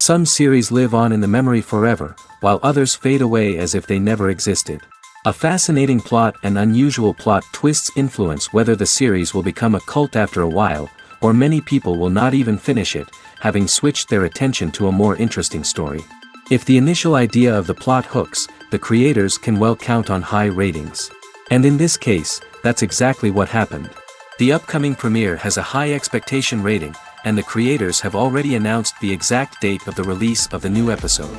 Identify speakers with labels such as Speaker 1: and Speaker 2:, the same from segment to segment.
Speaker 1: Some series live on in the memory forever, while others fade away as if they never existed. A fascinating plot and unusual plot twists influence whether the series will become a cult after a while, or many people will not even finish it, having switched their attention to a more interesting story. If the initial idea of the plot hooks, the creators can well count on high ratings. And in this case, that's exactly what happened. The upcoming premiere has a high expectation rating, and the creators have already announced the exact date of the release of the new episode.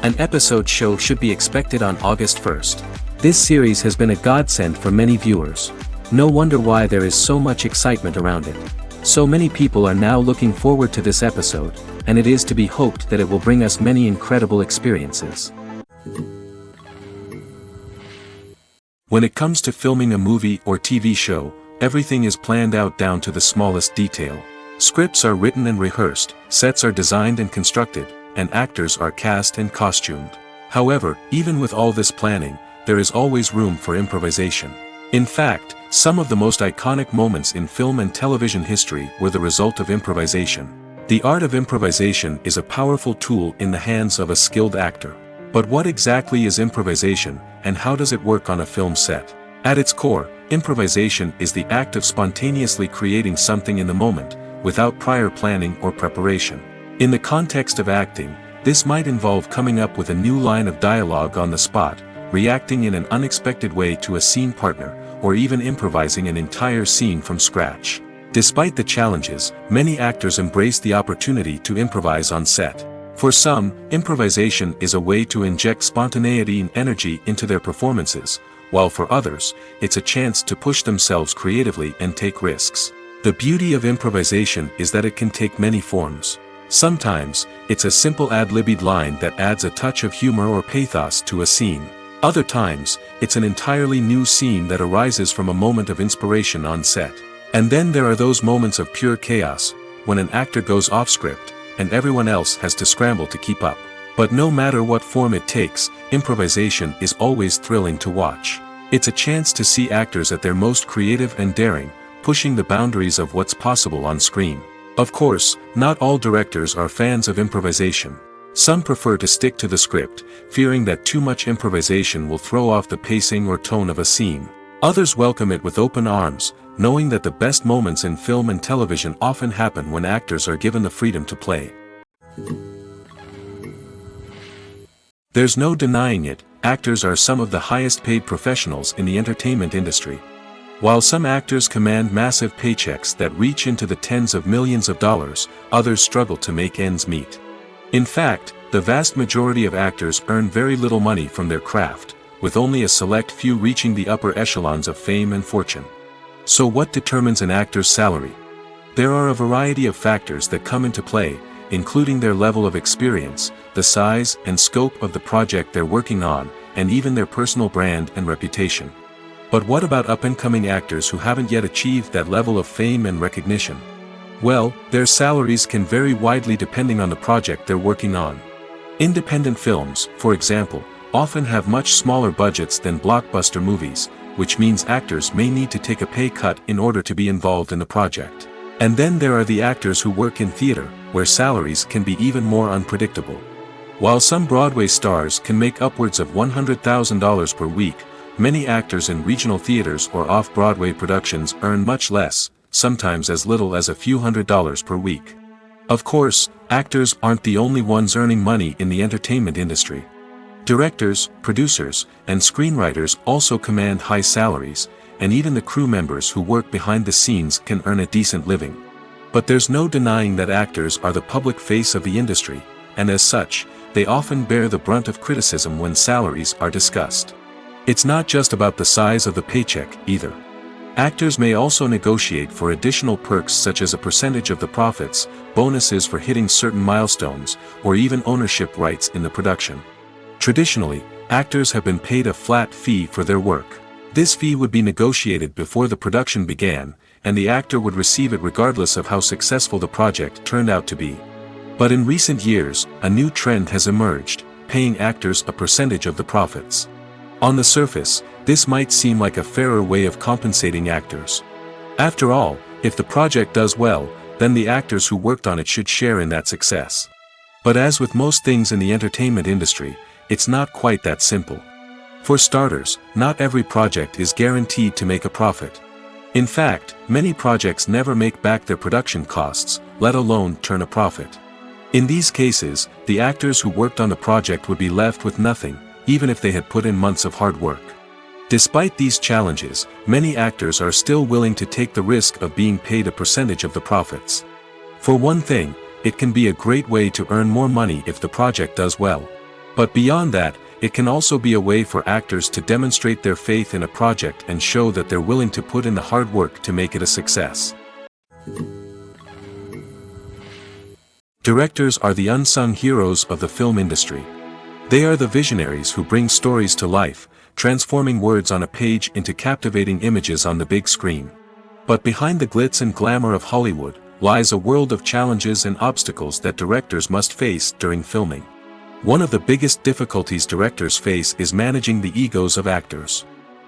Speaker 1: An episode show should be expected on August 1st. This series has been a godsend for many viewers. No wonder why there is so much excitement around it. So many people are now looking forward to this episode, and it is to be hoped that it will bring us many incredible experiences. When it comes to filming a movie or TV show, everything is planned out down to the smallest detail. Scripts are written and rehearsed, sets are designed and constructed, and actors are cast and costumed. However, even with all this planning, there is always room for improvisation. In fact, some of the most iconic moments in film and television history were the result of improvisation. The art of improvisation is a powerful tool in the hands of a skilled actor. But what exactly is improvisation, and how does it work on a film set? At its core, improvisation is the act of spontaneously creating something in the moment, without prior planning or preparation. In the context of acting, this might involve coming up with a new line of dialogue on the spot, reacting in an unexpected way to a scene partner, or even improvising an entire scene from scratch. Despite the challenges, many actors embrace the opportunity to improvise on set. For some, improvisation is a way to inject spontaneity and energy into their performances, while for others, it's a chance to push themselves creatively and take risks. The beauty of improvisation is that it can take many forms. Sometimes, it's a simple ad-libbed line that adds a touch of humor or pathos to a scene. Other times, it's an entirely new scene that arises from a moment of inspiration on set. And then there are those moments of pure chaos, when an actor goes off script, and everyone else has to scramble to keep up. But no matter what form it takes, improvisation is always thrilling to watch. It's a chance to see actors at their most creative and daring, pushing the boundaries of what's possible on screen. Of course, not all directors are fans of improvisation. Some prefer to stick to the script, fearing that too much improvisation will throw off the pacing or tone of a scene. Others welcome it with open arms, knowing that the best moments in film and television often happen when actors are given the freedom to play. There's no denying it, actors are some of the highest paid professionals in the entertainment industry. While some actors command massive paychecks that reach into the tens of millions of dollars, others struggle to make ends meet. In fact, the vast majority of actors earn very little money from their craft, with only a select few reaching the upper echelons of fame and fortune. So what determines an actor's salary? There are a variety of factors that come into play, including their level of experience, the size and scope of the project they're working on, and even their personal brand and reputation. But what about up-and-coming actors who haven't yet achieved that level of fame and recognition? Well, their salaries can vary widely depending on the project they're working on. Independent films, for example, often have much smaller budgets than blockbuster movies, which means actors may need to take a pay cut in order to be involved in the project. And then there are the actors who work in theater, where salaries can be even more unpredictable. While some Broadway stars can make upwards of $100,000 per week, many actors in regional theaters or off-Broadway productions earn much less, sometimes as little as a few $100s per week. Of course, actors aren't the only ones earning money in the entertainment industry. Directors, producers, and screenwriters also command high salaries, and even the crew members who work behind the scenes can earn a decent living. But there's no denying that actors are the public face of the industry, and as such, they often bear the brunt of criticism when salaries are discussed. It's not just about the size of the paycheck, either. Actors may also negotiate for additional perks such as a percentage of the profits, bonuses for hitting certain milestones, or even ownership rights in the production. Traditionally, actors have been paid a flat fee for their work. This fee would be negotiated before the production began, and the actor would receive it regardless of how successful the project turned out to be. But in recent years, a new trend has emerged, paying actors a percentage of the profits. On the surface, this might seem like a fairer way of compensating actors. After all, if the project does well, then the actors who worked on it should share in that success. But as with most things in the entertainment industry, it's not quite that simple. For starters, not every project is guaranteed to make a profit. In fact, many projects never make back their production costs, let alone turn a profit. In these cases, the actors who worked on the project would be left with nothing, even if they had put in months of hard work. Despite these challenges, many actors are still willing to take the risk of being paid a percentage of the profits. For one thing, it can be a great way to earn more money if the project does well. But beyond that, it can also be a way for actors to demonstrate their faith in a project and show that they're willing to put in the hard work to make it a success. Directors are the unsung heroes of the film industry. They are the visionaries who bring stories to life, transforming words on a page into captivating images on the big screen. But behind the glitz and glamour of Hollywood lies a world of challenges and obstacles that directors must face during filming. One of the biggest difficulties directors face is managing the egos of actors.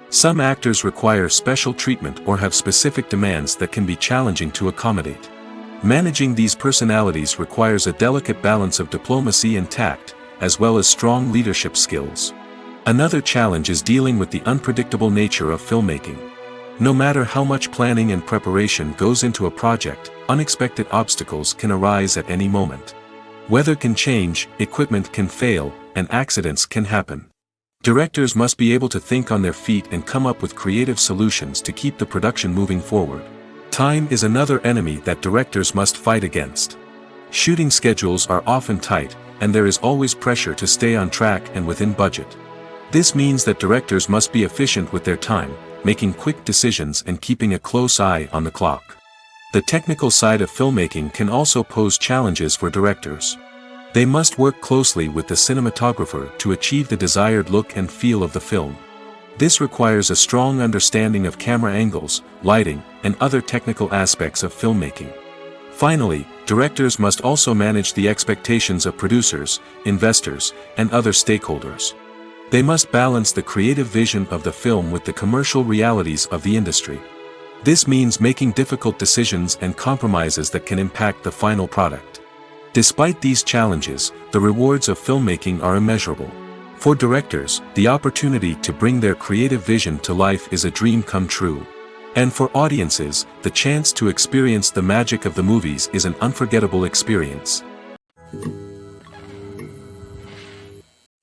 Speaker 1: Some actors require special treatment or have specific demands that can be challenging to accommodate. Managing these personalities requires a delicate balance of diplomacy and tact, as well as strong leadership skills. Another challenge is dealing with the unpredictable nature of filmmaking. No matter how much planning and preparation goes into a project, unexpected obstacles can arise at any moment. Weather can change, equipment can fail, and accidents can happen. Directors must be able to think on their feet and come up with creative solutions to keep the production moving forward. Time is another enemy that directors must fight against. Shooting schedules are often tight, and there is always pressure to stay on track and within budget. This means that directors must be efficient with their time, making quick decisions and keeping a close eye on the clock. The technical side of filmmaking can also pose challenges for directors. They must work closely with the cinematographer to achieve the desired look and feel of the film. This requires a strong understanding of camera angles, lighting, and other technical aspects of filmmaking. Finally, directors must also manage the expectations of producers, investors, and other stakeholders. They must balance the creative vision of the film with the commercial realities of the industry. This means making difficult decisions and compromises that can impact the final product. Despite these challenges, the rewards of filmmaking are immeasurable. For directors, the opportunity to bring their creative vision to life is a dream come true. And for audiences, the chance to experience the magic of the movies is an unforgettable experience.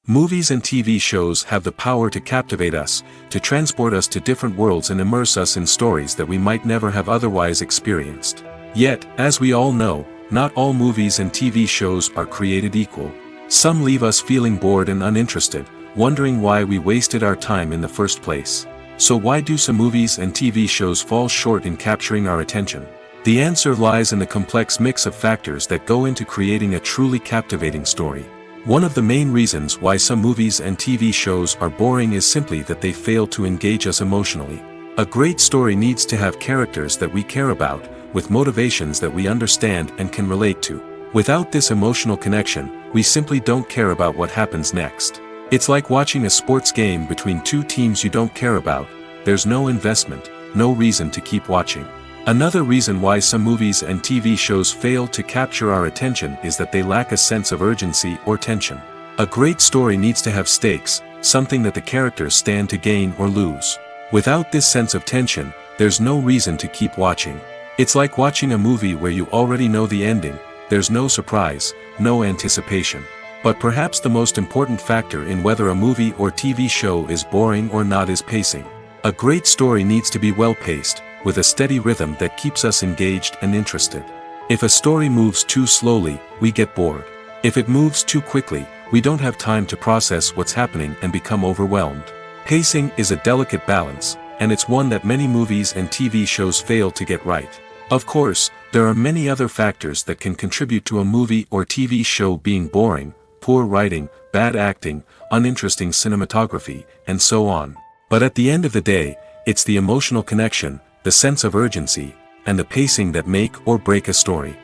Speaker 1: Movies and TV shows have the power to captivate us, to transport us to different worlds and immerse us in stories that we might never have otherwise experienced. Yet, as we all know, not all movies and TV shows are created equal. Some leave us feeling bored and uninterested, wondering why we wasted our time in the first place. So why do some movies and TV shows fall short in capturing our attention? The answer lies in the complex mix of factors that go into creating a truly captivating story. One of the main reasons why some movies and TV shows are boring is simply that they fail to engage us emotionally. A great story needs to have characters that we care about, with motivations that we understand and can relate to. Without this emotional connection, we simply don't care about what happens next. It's like watching a sports game between two teams you don't care about. There's no investment, no reason to keep watching. Another reason why some movies and TV shows fail to capture our attention is that they lack a sense of urgency or tension. A great story needs to have stakes, something that the characters stand to gain or lose. Without this sense of tension, there's no reason to keep watching. It's like watching a movie where you already know the ending. There's no surprise, no anticipation. But perhaps the most important factor in whether a movie or TV show is boring or not is pacing. A great story needs to be well-paced, with a steady rhythm that keeps us engaged and interested. If a story moves too slowly, we get bored. If it moves too quickly, we don't have time to process what's happening and become overwhelmed. Pacing is a delicate balance, and it's one that many movies and TV shows fail to get right. Of course, there are many other factors that can contribute to a movie or TV show being boring: poor writing, bad acting, uninteresting cinematography, and so on. But at the end of the day, it's the emotional connection, the sense of urgency, and the pacing that make or break a story.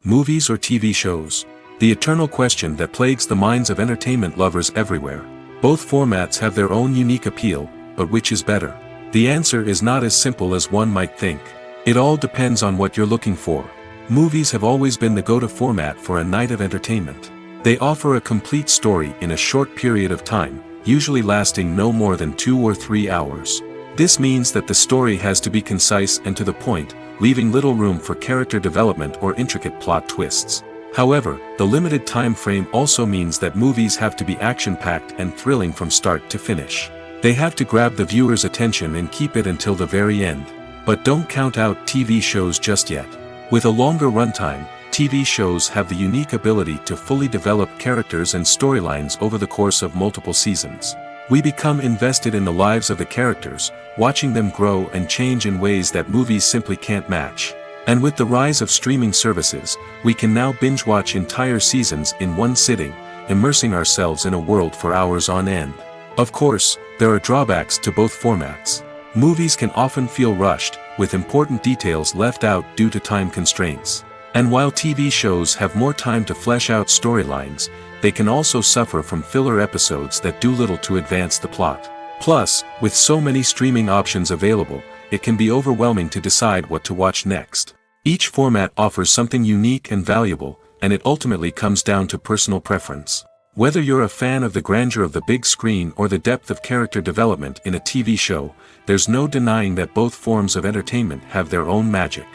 Speaker 1: Movies or TV shows? The eternal question that plagues the minds of entertainment lovers everywhere. Both formats have their own unique appeal, but which is better? The answer is not as simple as one might think. It all depends on what you're looking for. Movies have always been the go-to format for a night of entertainment. They offer a complete story in a short period of time, usually lasting no more than 2 or 3 hours. This means that the story has to be concise and to the point, leaving little room for character development or intricate plot twists. However, the limited time frame also means that movies have to be action-packed and thrilling from start to finish. They have to grab the viewer's attention and keep it until the very end. But don't count out TV shows just yet. With a longer runtime, TV shows have the unique ability to fully develop characters and storylines over the course of multiple seasons. We become invested in the lives of the characters, watching them grow and change in ways that movies simply can't match. And with the rise of streaming services, we can now binge-watch entire seasons in one sitting, immersing ourselves in a world for hours on end. Of course, there are drawbacks to both formats. Movies can often feel rushed, with important details left out due to time constraints. And while TV shows have more time to flesh out storylines, they can also suffer from filler episodes that do little to advance the plot. Plus, with so many streaming options available, it can be overwhelming to decide what to watch next. Each format offers something unique and valuable, and it ultimately comes down to personal preference. Whether you're a fan of the grandeur of the big screen or the depth of character development in a TV show, there's no denying that both forms of entertainment have their own magic.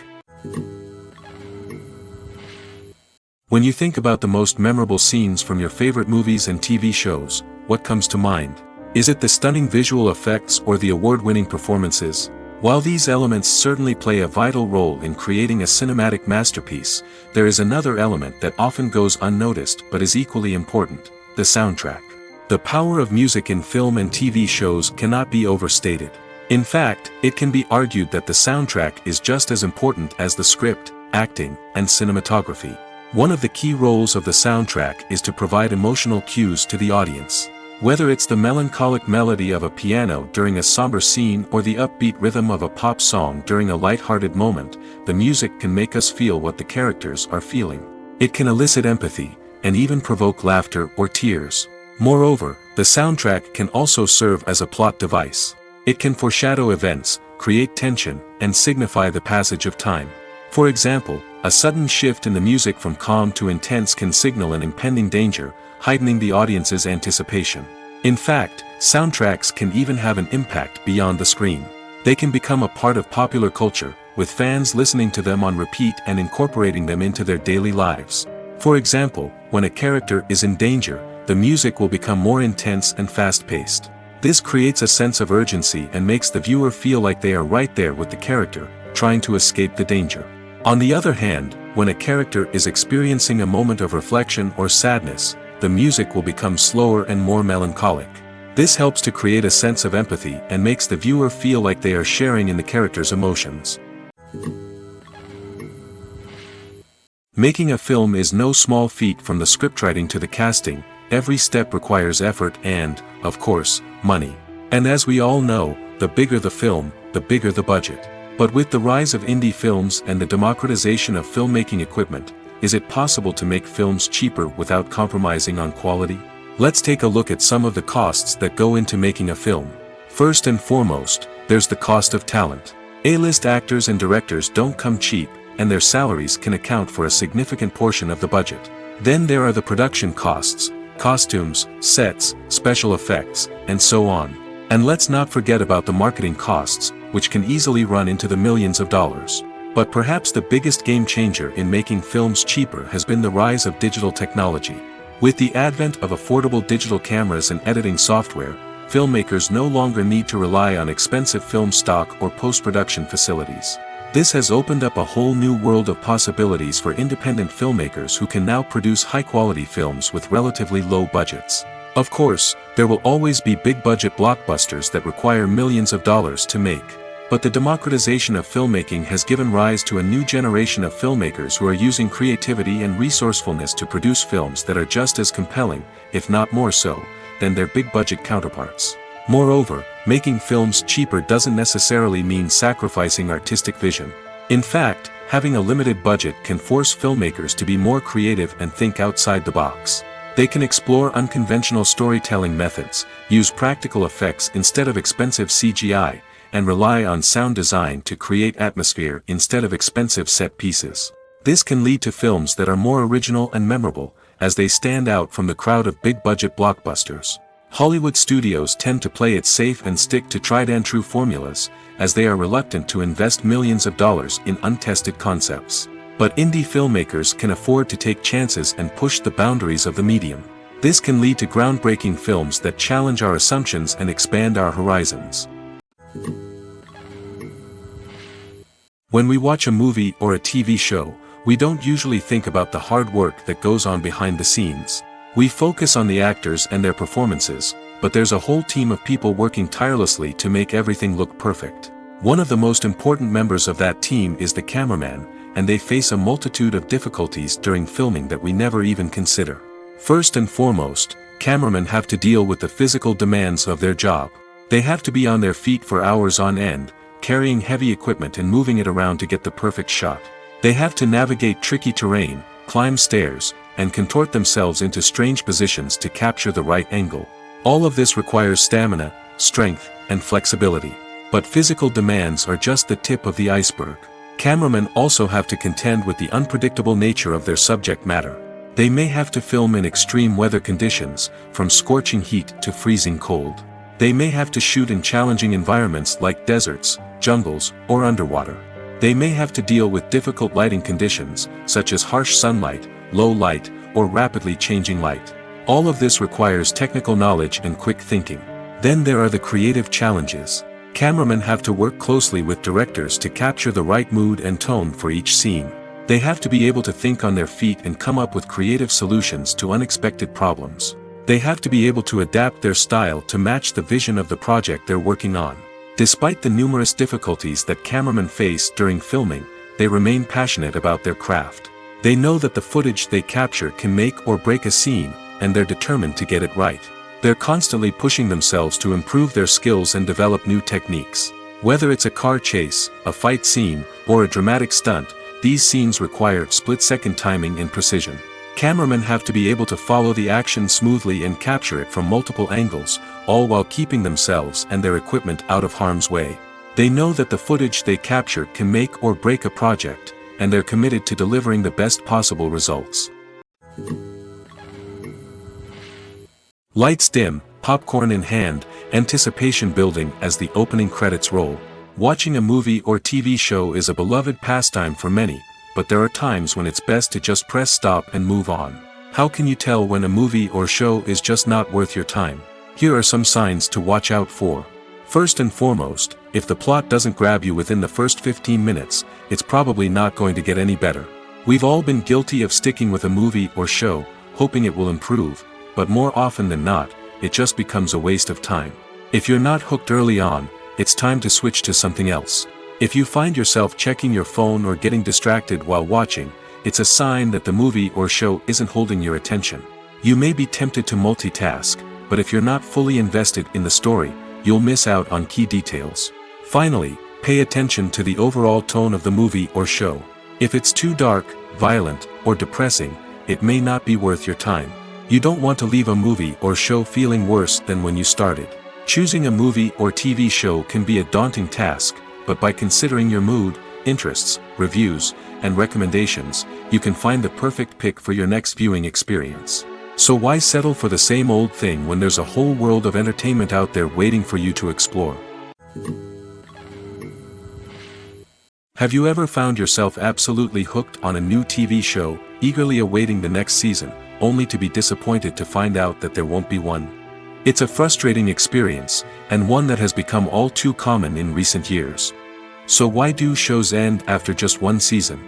Speaker 1: When you think about the most memorable scenes from your favorite movies and TV shows, what comes to mind? Is it the stunning visual effects or the award-winning performances? While these elements certainly play a vital role in creating a cinematic masterpiece, there is another element that often goes unnoticed but is equally important: the soundtrack. The power of music in film and TV shows cannot be overstated. In fact, it can be argued that the soundtrack is just as important as the script, acting, and cinematography. One of the key roles of the soundtrack is to provide emotional cues to the audience. Whether it's the melancholic melody of a piano during a somber scene or the upbeat rhythm of a pop song during a light-hearted moment, the music can make us feel what the characters are feeling. It can elicit empathy, and even provoke laughter or tears. Moreover, the soundtrack can also serve as a plot device. It can foreshadow events, create tension, and signify the passage of time. For example, a sudden shift in the music from calm to intense can signal an impending danger, heightening the audience's anticipation. In fact, soundtracks can even have an impact beyond the screen. They can become a part of popular culture, with fans listening to them on repeat and incorporating them into their daily lives. For example, when a character is in danger, the music will become more intense and fast-paced. This creates a sense of urgency and makes the viewer feel like they are right there with the character, trying to escape the danger. On the other hand, when a character is experiencing a moment of reflection or sadness, the music will become slower and more melancholic. This helps to create a sense of empathy and makes the viewer feel like they are sharing in the character's emotions. Making a film is no small feat. From the scriptwriting to the casting, every step requires effort and, of course, money. And as we all know, the bigger the film, the bigger the budget. But with the rise of indie films and the democratization of filmmaking equipment, is it possible to make films cheaper without compromising on quality? Let's take a look at some of the costs that go into making a film. First and foremost, there's the cost of talent. A-list actors and directors don't come cheap, and their salaries can account for a significant portion of the budget. Then there are the production costs, costumes, sets, special effects, and so on. And let's not forget about the marketing costs, which can easily run into the millions of dollars. But perhaps the biggest game changer in making films cheaper has been the rise of digital technology. With the advent of affordable digital cameras and editing software, filmmakers no longer need to rely on expensive film stock or post-production facilities. This has opened up a whole new world of possibilities for independent filmmakers who can now produce high-quality films with relatively low budgets. Of course, there will always be big-budget blockbusters that require millions of dollars to make. But the democratization of filmmaking has given rise to a new generation of filmmakers who are using creativity and resourcefulness to produce films that are just as compelling, if not more so, than their big-budget counterparts. Moreover, making films cheaper doesn't necessarily mean sacrificing artistic vision. In fact, having a limited budget can force filmmakers to be more creative and think outside the box. They can explore unconventional storytelling methods, use practical effects instead of expensive CGI, and rely on sound design to create atmosphere instead of expensive set pieces. This can lead to films that are more original and memorable, as they stand out from the crowd of big-budget blockbusters. Hollywood studios tend to play it safe and stick to tried-and-true formulas, as they are reluctant to invest millions of dollars in untested concepts. But indie filmmakers can afford to take chances and push the boundaries of the medium. This can lead to groundbreaking films that challenge our assumptions and expand our horizons. When we watch a movie or a TV show, we don't usually think about the hard work that goes on behind the scenes. We focus on the actors and their performances, but there's a whole team of people working tirelessly to make everything look perfect. One of the most important members of that team is the cameraman, and they face a multitude of difficulties during filming that we never even consider. First and foremost, cameramen have to deal with the physical demands of their job. They have to be on their feet for hours on end, carrying heavy equipment and moving it around to get the perfect shot. They have to navigate tricky terrain, climb stairs, and contort themselves into strange positions to capture the right angle. All of this requires stamina, strength, and flexibility. But physical demands are just the tip of the iceberg. Cameramen also have to contend with the unpredictable nature of their subject matter. They may have to film in extreme weather conditions, from scorching heat to freezing cold. They may have to shoot in challenging environments like deserts, jungles, or underwater. They may have to deal with difficult lighting conditions, such as harsh sunlight, low light, or rapidly changing light. All of this requires technical knowledge and quick thinking. Then there are the creative challenges. Cameramen have to work closely with directors to capture the right mood and tone for each scene. They have to be able to think on their feet and come up with creative solutions to unexpected problems. They have to be able to adapt their style to match the vision of the project they're working on. Despite the numerous difficulties that cameramen face during filming, they remain passionate about their craft. They know that the footage they capture can make or break a scene, and they're determined to get it right. They're constantly pushing themselves to improve their skills and develop new techniques. Whether it's a car chase, a fight scene, or a dramatic stunt, these scenes require split-second timing and precision. Cameramen have to be able to follow the action smoothly and capture it from multiple angles, all while keeping themselves and their equipment out of harm's way. They know that the footage they capture can make or break a project, and they're committed to delivering the best possible results. Lights dim, popcorn in hand, anticipation building as the opening credits roll. Watching a movie or TV show is a beloved pastime for many, but there are times when it's best to just press stop and move on. How can you tell when a movie or show is just not worth your time? Here are some signs to watch out for. First and foremost, if the plot doesn't grab you within the first 15 minutes, it's probably not going to get any better. We've all been guilty of sticking with a movie or show, hoping it will improve, but more often than not, it just becomes a waste of time. If you're not hooked early on, it's time to switch to something else. If you find yourself checking your phone or getting distracted while watching, it's a sign that the movie or show isn't holding your attention. You may be tempted to multitask, but if you're not fully invested in the story, you'll miss out on key details. Finally, pay attention to the overall tone of the movie or show. If it's too dark, violent, or depressing, it may not be worth your time. You don't want to leave a movie or show feeling worse than when you started. Choosing a movie or TV show can be a daunting task, but by considering your mood, interests, reviews, and recommendations, you can find the perfect pick for your next viewing experience. So why settle for the same old thing when there's a whole world of entertainment out there waiting for you to explore? Have you ever found yourself absolutely hooked on a new TV show, eagerly awaiting the next season, only to be disappointed to find out that there won't be one? It's a frustrating experience, and one that has become all too common in recent years. So why do shows end after just one season?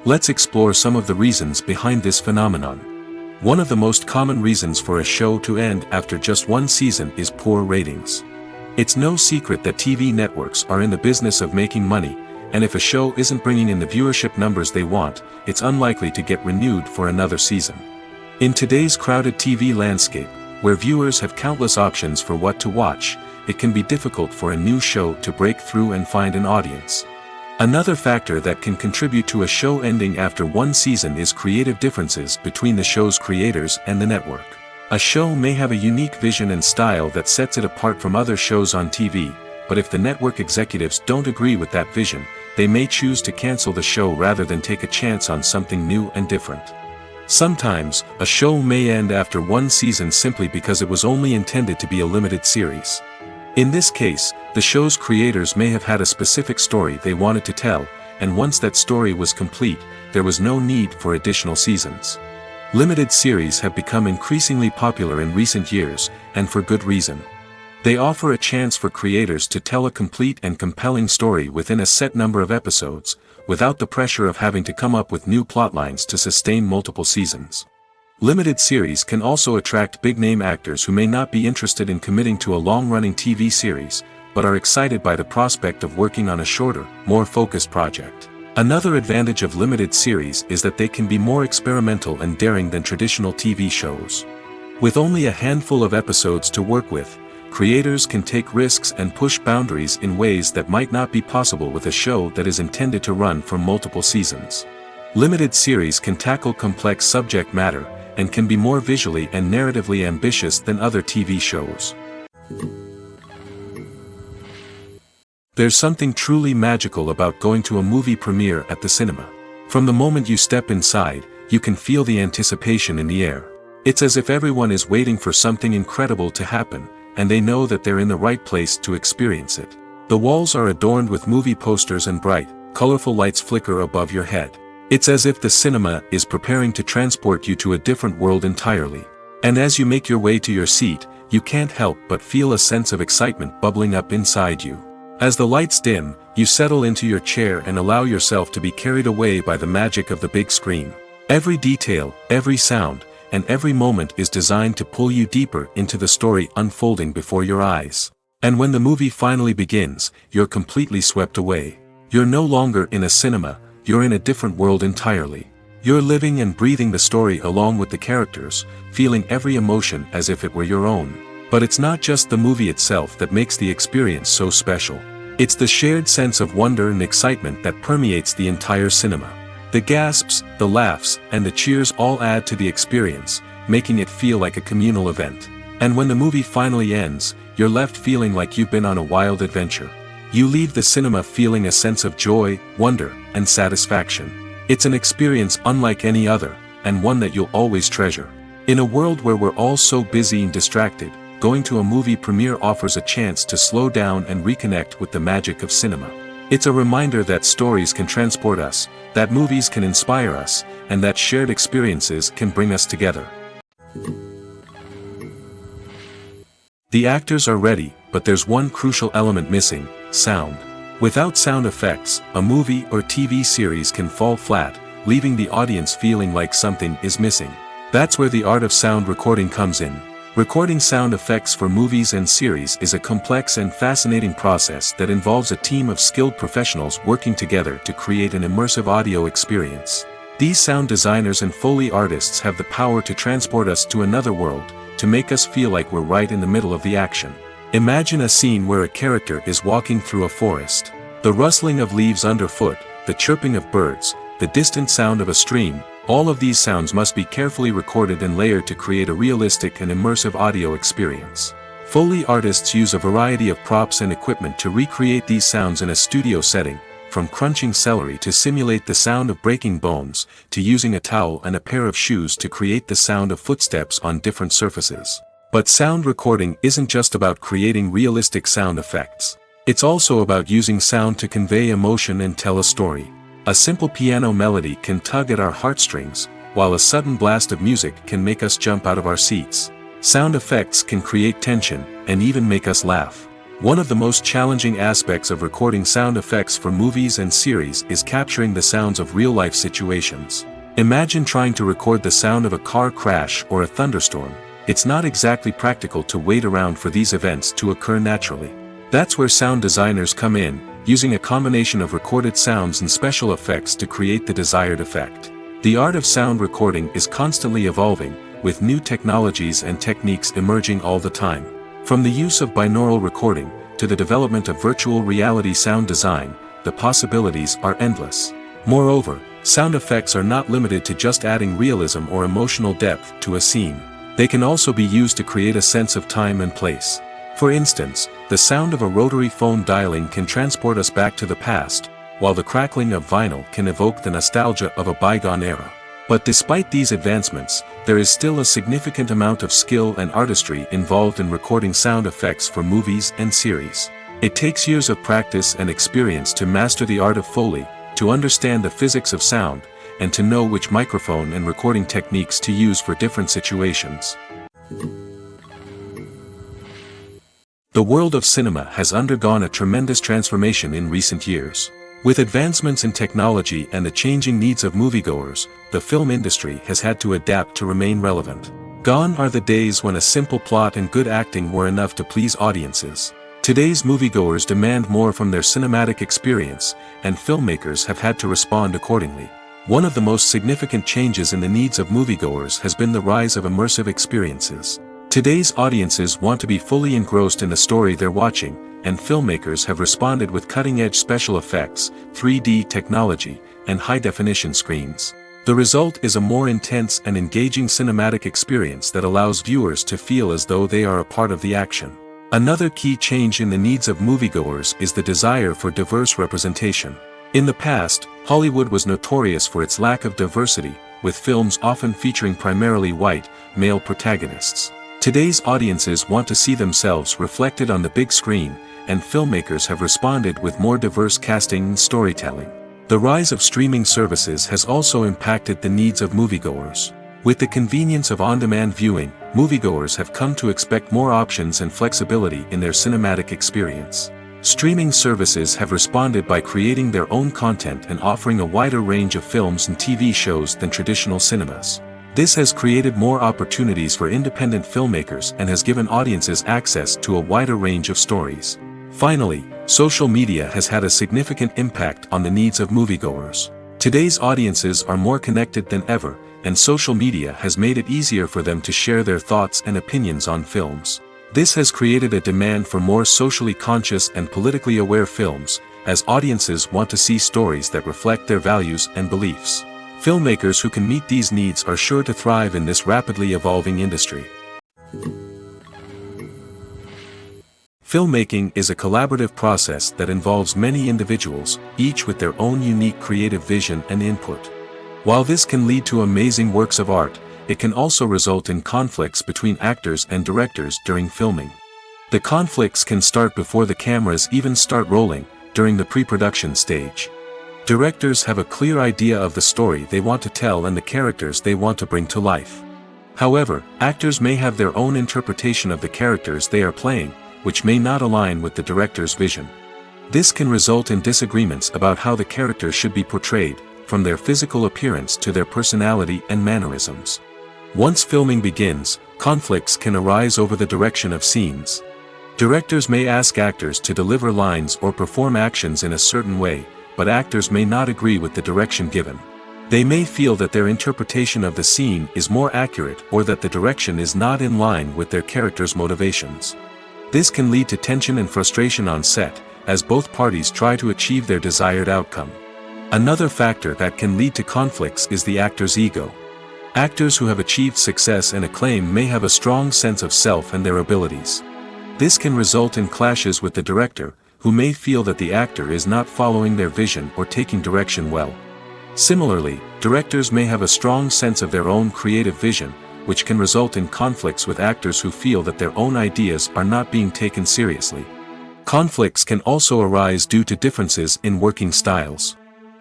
Speaker 1: Let's explore some of the reasons behind this phenomenon. One of the most common reasons for a show to end after just one season is poor ratings. It's no secret that TV networks are in the business of making money, and if a show isn't bringing in the viewership numbers they want, it's unlikely to get renewed for another season. In today's crowded TV landscape, where viewers have countless options for what to watch, it can be difficult for a new show to break through and find an audience. Another factor that can contribute to a show ending after one season is creative differences between the show's creators and the network. A show may have a unique vision and style that sets it apart from other shows on TV, but if the network executives don't agree with that vision, they may choose to cancel the show rather than take a chance on something new and different. Sometimes, a show may end after one season simply because it was only intended to be a limited series. In this case, the show's creators may have had a specific story they wanted to tell, and once that story was complete, there was no need for additional seasons. Limited series have become increasingly popular in recent years, and for good reason. They offer a chance for creators to tell a complete and compelling story within a set number of episodes, without the pressure of having to come up with new plotlines to sustain multiple seasons. Limited series can also attract big-name actors who may not be interested in committing to a long-running TV series, but are excited by the prospect of working on a shorter, more focused project. Another advantage of limited series is that they can be more experimental and daring than traditional TV shows. With only a handful of episodes to work with, creators can take risks and push boundaries in ways that might not be possible with a show that is intended to run for multiple seasons. Limited series can tackle complex subject matter, and can be more visually and narratively ambitious than other TV shows. There's something truly magical about going to a movie premiere at the cinema. From the moment you step inside, you can feel the anticipation in the air. It's as if everyone is waiting for something incredible to happen, and they know that they're in the right place to experience it. The walls are adorned with movie posters and bright, colorful lights flicker above your head. It's as if the cinema is preparing to transport you to a different world entirely. And as you make your way to your seat, you can't help but feel a sense of excitement bubbling up inside you. As the lights dim, you settle into your chair and allow yourself to be carried away by the magic of the big screen. Every detail, every sound, and every moment is designed to pull you deeper into the story unfolding before your eyes. And when the movie finally begins, you're completely swept away. You're no longer in a cinema, you're in a different world entirely. You're living and breathing the story along with the characters, feeling every emotion as if it were your own. But it's not just the movie itself that makes the experience so special. It's the shared sense of wonder and excitement that permeates the entire cinema. The gasps, the laughs, and the cheers all add to the experience, making it feel like a communal event. And when the movie finally ends, you're left feeling like you've been on a wild adventure. You leave the cinema feeling a sense of joy, wonder, and satisfaction. It's an experience unlike any other, and one that you'll always treasure. In a world where we're all so busy and distracted, going to a movie premiere offers a chance to slow down and reconnect with the magic of cinema. It's a reminder that stories can transport us, that movies can inspire us, and that shared experiences can bring us together. The actors are ready, but there's one crucial element missing: sound. Without sound effects, a movie or TV series can fall flat, leaving the audience feeling like something is missing. That's where the art of sound recording comes in. Recording sound effects for movies and series is a complex and fascinating process that involves a team of skilled professionals working together to create an immersive audio experience. These sound designers and Foley artists have the power to transport us to another world, to make us feel like we're right in the middle of the action. Imagine a scene where a character is walking through a forest. The rustling of leaves underfoot, the chirping of birds, the distant sound of a stream, all of these sounds must be carefully recorded and layered to create a realistic and immersive audio experience. Foley artists use a variety of props and equipment to recreate these sounds in a studio setting, from crunching celery to simulate the sound of breaking bones, to using a towel and a pair of shoes to create the sound of footsteps on different surfaces. But sound recording isn't just about creating realistic sound effects. It's also about using sound to convey emotion and tell a story. A simple piano melody can tug at our heartstrings, while a sudden blast of music can make us jump out of our seats. Sound effects can create tension, and even make us laugh. One of the most challenging aspects of recording sound effects for movies and series is capturing the sounds of real-life situations. Imagine trying to record the sound of a car crash or a thunderstorm. It's not exactly practical to wait around for these events to occur naturally. That's where sound designers come in, using a combination of recorded sounds and special effects to create the desired effect. The art of sound recording is constantly evolving, with new technologies and techniques emerging all the time. From the use of binaural recording, to the development of virtual reality sound design, the possibilities are endless. Moreover, sound effects are not limited to just adding realism or emotional depth to a scene. They can also be used to create a sense of time and place. For instance, the sound of a rotary phone dialing can transport us back to the past, while the crackling of vinyl can evoke the nostalgia of a bygone era. But despite these advancements, there is still a significant amount of skill and artistry involved in recording sound effects for movies and series. It takes years of practice and experience to master the art of Foley, to understand the physics of sound, and to know which microphone and recording techniques to use for different situations. The world of cinema has undergone a tremendous transformation in recent years. With advancements in technology and the changing needs of moviegoers, the film industry has had to adapt to remain relevant. Gone are the days when a simple plot and good acting were enough to please audiences. Today's moviegoers demand more from their cinematic experience, and filmmakers have had to respond accordingly. One of the most significant changes in the needs of moviegoers has been the rise of immersive experiences. Today's audiences want to be fully engrossed in the story they're watching, and filmmakers have responded with cutting-edge special effects, 3D technology, and high-definition screens. The result is a more intense and engaging cinematic experience that allows viewers to feel as though they are a part of the action. Another key change in the needs of moviegoers is the desire for diverse representation. In the past, Hollywood was notorious for its lack of diversity, with films often featuring primarily white, male protagonists. Today's audiences want to see themselves reflected on the big screen, and filmmakers have responded with more diverse casting and storytelling. The rise of streaming services has also impacted the needs of moviegoers. With the convenience of on-demand viewing, moviegoers have come to expect more options and flexibility in their cinematic experience. Streaming services have responded by creating their own content and offering a wider range of films and TV shows than traditional cinemas. This has created more opportunities for independent filmmakers and has given audiences access to a wider range of stories. Finally, social media has had a significant impact on the needs of moviegoers. Today's audiences are more connected than ever, and social media has made it easier for them to share their thoughts and opinions on films. This has created a demand for more socially conscious and politically aware films, as audiences want to see stories that reflect their values and beliefs. Filmmakers who can meet these needs are sure to thrive in this rapidly evolving industry. Filmmaking is a collaborative process that involves many individuals, each with their own unique creative vision and input. While this can lead to amazing works of art, it can also result in conflicts between actors and directors during filming. The conflicts can start before the cameras even start rolling, during the pre-production stage. Directors have a clear idea of the story they want to tell and the characters they want to bring to life. However, actors may have their own interpretation of the characters they are playing, which may not align with the director's vision. This can result in disagreements about how the characters should be portrayed, from their physical appearance to their personality and mannerisms. Once filming begins, conflicts can arise over the direction of scenes. Directors may ask actors to deliver lines or perform actions in a certain way, but actors may not agree with the direction given. They may feel that their interpretation of the scene is more accurate or that the direction is not in line with their character's motivations. This can lead to tension and frustration on set, as both parties try to achieve their desired outcome. Another factor that can lead to conflicts is the actor's ego. Actors who have achieved success and acclaim may have a strong sense of self and their abilities. This can result in clashes with the director, who may feel that the actor is not following their vision or taking direction well. Similarly, directors may have a strong sense of their own creative vision, which can result in conflicts with actors who feel that their own ideas are not being taken seriously. Conflicts can also arise due to differences in working styles.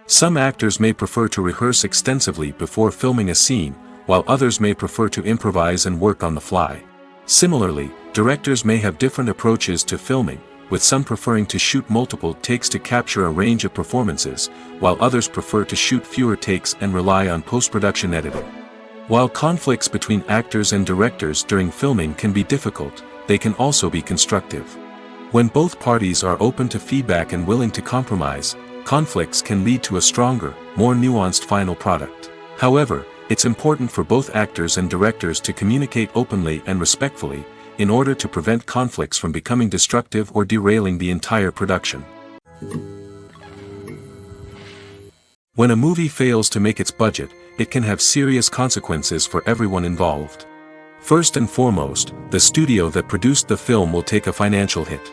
Speaker 1: Some actors may prefer to rehearse extensively before filming a scene, while others may prefer to improvise and work on the fly. Similarly, directors may have different approaches to filming, with some preferring to shoot multiple takes to capture a range of performances, while others prefer to shoot fewer takes and rely on post-production editing. While conflicts between actors and directors during filming can be difficult, they can also be constructive. When both parties are open to feedback and willing to compromise, conflicts can lead to a stronger, more nuanced final product. However, it's important for both actors and directors to communicate openly and respectfully, in order to prevent conflicts from becoming destructive or derailing the entire production. When a movie fails to make its budget, it can have serious consequences for everyone involved. First and foremost, the studio that produced the film will take a financial hit.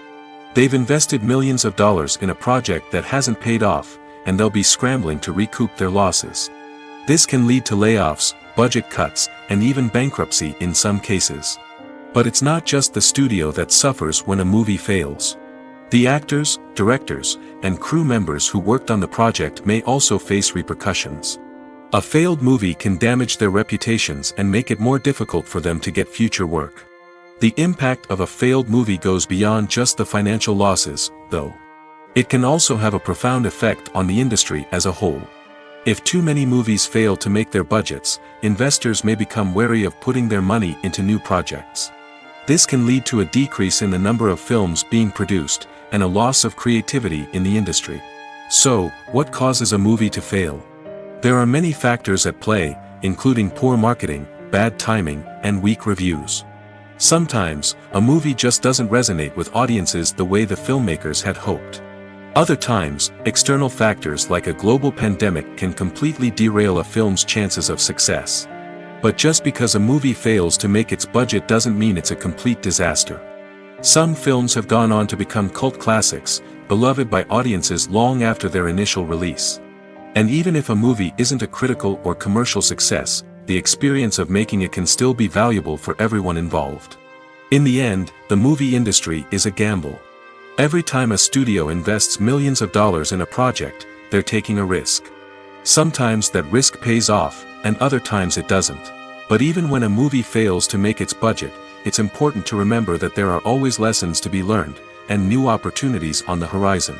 Speaker 1: They've invested millions of dollars in a project that hasn't paid off, and they'll be scrambling to recoup their losses. This can lead to layoffs, budget cuts, and even bankruptcy in some cases. But it's not just the studio that suffers when a movie fails. The actors, directors, and crew members who worked on the project may also face repercussions. A failed movie can damage their reputations and make it more difficult for them to get future work. The impact of a failed movie goes beyond just the financial losses, though. It can also have a profound effect on the industry as a whole. If too many movies fail to make their budgets, investors may become wary of putting their money into new projects. This can lead to a decrease in the number of films being produced, and a loss of creativity in the industry. So, what causes a movie to fail? There are many factors at play, including poor marketing, bad timing, and weak reviews. Sometimes, a movie just doesn't resonate with audiences the way the filmmakers had hoped. Other times, external factors like a global pandemic can completely derail a film's chances of success. But just because a movie fails to make its budget doesn't mean it's a complete disaster. Some films have gone on to become cult classics, beloved by audiences long after their initial release. And even if a movie isn't a critical or commercial success, the experience of making it can still be valuable for everyone involved. In the end, the movie industry is a gamble. Every time a studio invests millions of dollars in a project, they're taking a risk. Sometimes that risk pays off, and other times it doesn't. But even when a movie fails to make its budget, it's important to remember that there are always lessons to be learned, and new opportunities on the horizon.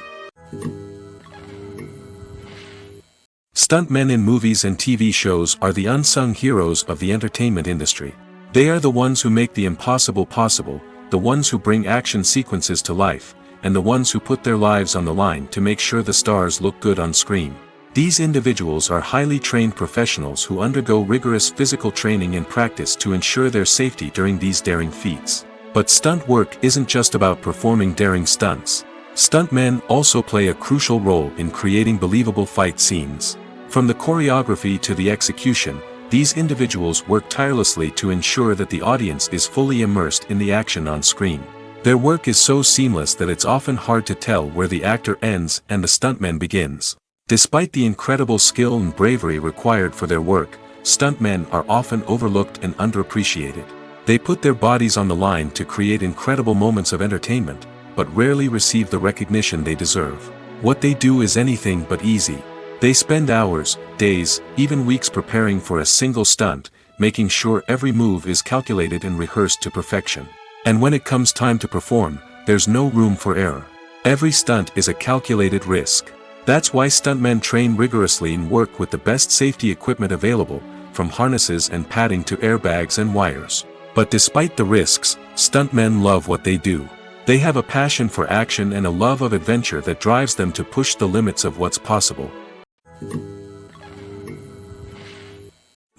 Speaker 1: Stuntmen in movies and TV shows are the unsung heroes of the entertainment industry. They are the ones who make the impossible possible, the ones who bring action sequences to life, and the ones who put their lives on the line to make sure the stars look good on screen. These individuals are highly trained professionals who undergo rigorous physical training and practice to ensure their safety during these daring feats. But stunt work isn't just about performing daring stunts. Stuntmen also play a crucial role in creating believable fight scenes. From the choreography to the execution, these individuals work tirelessly to ensure that the audience is fully immersed in the action on screen. Their work is so seamless that it's often hard to tell where the actor ends and the stuntman begins. Despite the incredible skill and bravery required for their work, stuntmen are often overlooked and underappreciated. They put their bodies on the line to create incredible moments of entertainment, but rarely receive the recognition they deserve. What they do is anything but easy. They spend hours, days, even weeks preparing for a single stunt, making sure every move is calculated and rehearsed to perfection. And when it comes time to perform, there's no room for error. Every stunt is a calculated risk. That's why stuntmen train rigorously and work with the best safety equipment available, from harnesses and padding to airbags and wires. But despite the risks, stuntmen love what they do. They have a passion for action and a love of adventure that drives them to push the limits of what's possible.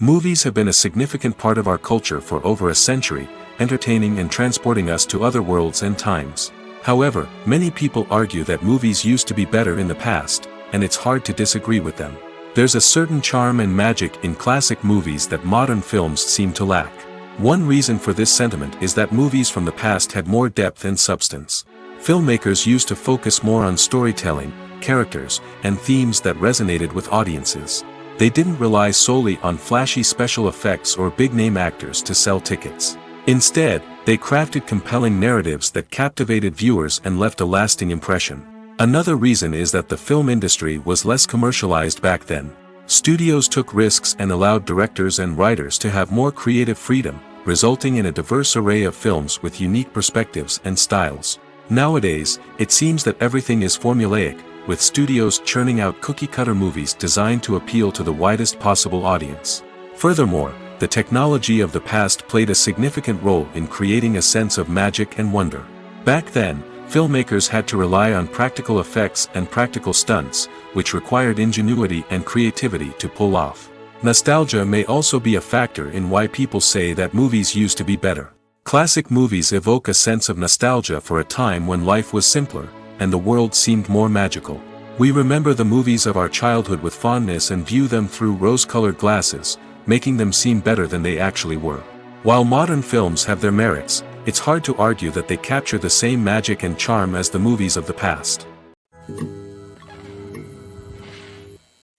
Speaker 1: Movies have been a significant part of our culture for over a century, entertaining and transporting us to other worlds and times. However, many people argue that movies used to be better in the past, and it's hard to disagree with them. There's a certain charm and magic in classic movies that modern films seem to lack. One reason for this sentiment is that movies from the past had more depth and substance. Filmmakers used to focus more on storytelling, characters, and themes that resonated with audiences. They didn't rely solely on flashy special effects or big-name actors to sell tickets. Instead, they crafted compelling narratives that captivated viewers and left a lasting impression. Another reason is that the film industry was less commercialized back then. Studios took risks and allowed directors and writers to have more creative freedom, resulting in a diverse array of films with unique perspectives and styles. Nowadays, it seems that everything is formulaic, with studios churning out cookie-cutter movies designed to appeal to the widest possible audience. Furthermore, the technology of the past played a significant role in creating a sense of magic and wonder. Back then, filmmakers had to rely on practical effects and practical stunts, which required ingenuity and creativity to pull off. Nostalgia may also be a factor in why people say that movies used to be better. Classic movies evoke a sense of nostalgia for a time when life was simpler, and the world seemed more magical. We remember the movies of our childhood with fondness and view them through rose-colored glasses, making them seem better than they actually were. While modern films have their merits, it's hard to argue that they capture the same magic and charm as the movies of the past.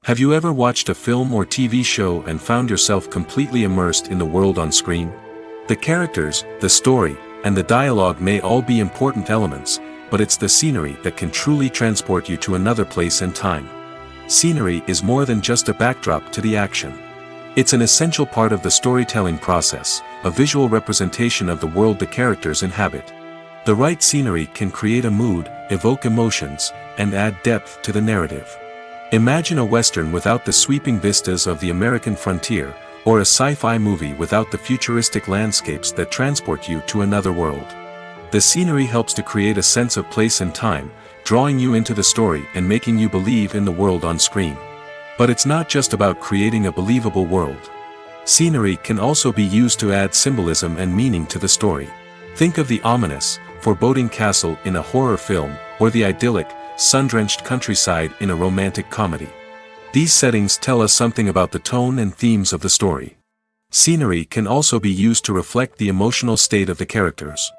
Speaker 1: Have you ever watched a film or TV show and found yourself completely immersed in the world on screen? The characters, the story, and the dialogue may all be important elements, but it's the scenery that can truly transport you to another place and time. Scenery is more than just a backdrop to the action. It's an essential part of the storytelling process, a visual representation of the world the characters inhabit. The right scenery can create a mood, evoke emotions, and add depth to the narrative. Imagine a Western without the sweeping vistas of the American frontier, or a sci-fi movie without the futuristic landscapes that transport you to another world. The scenery helps to create a sense of place and time, drawing you into the story and making you believe in the world on screen. But it's not just about creating a believable world. Scenery can also be used to add symbolism and meaning to the story. Think of the ominous, foreboding castle in a horror film, or the idyllic, sun-drenched countryside in a romantic comedy. These settings tell us something about the tone and themes of the story. Scenery can also be used to reflect the emotional state of the characters.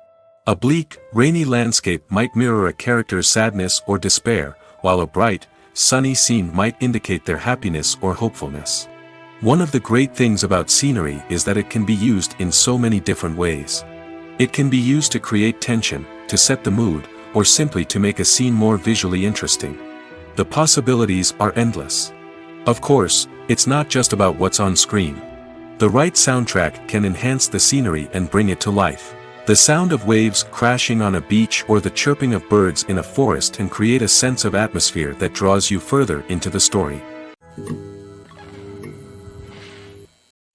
Speaker 1: A bleak, rainy landscape might mirror a character's sadness or despair, while a bright, sunny scene might indicate their happiness or hopefulness. One of the great things about scenery is that it can be used in so many different ways. It can be used to create tension, to set the mood, or simply to make a scene more visually interesting. The possibilities are endless. Of course, it's not just about what's on screen. The right soundtrack can enhance the scenery and bring it to life. The sound of waves crashing on a beach or the chirping of birds in a forest can create a sense of atmosphere that draws you further into the story.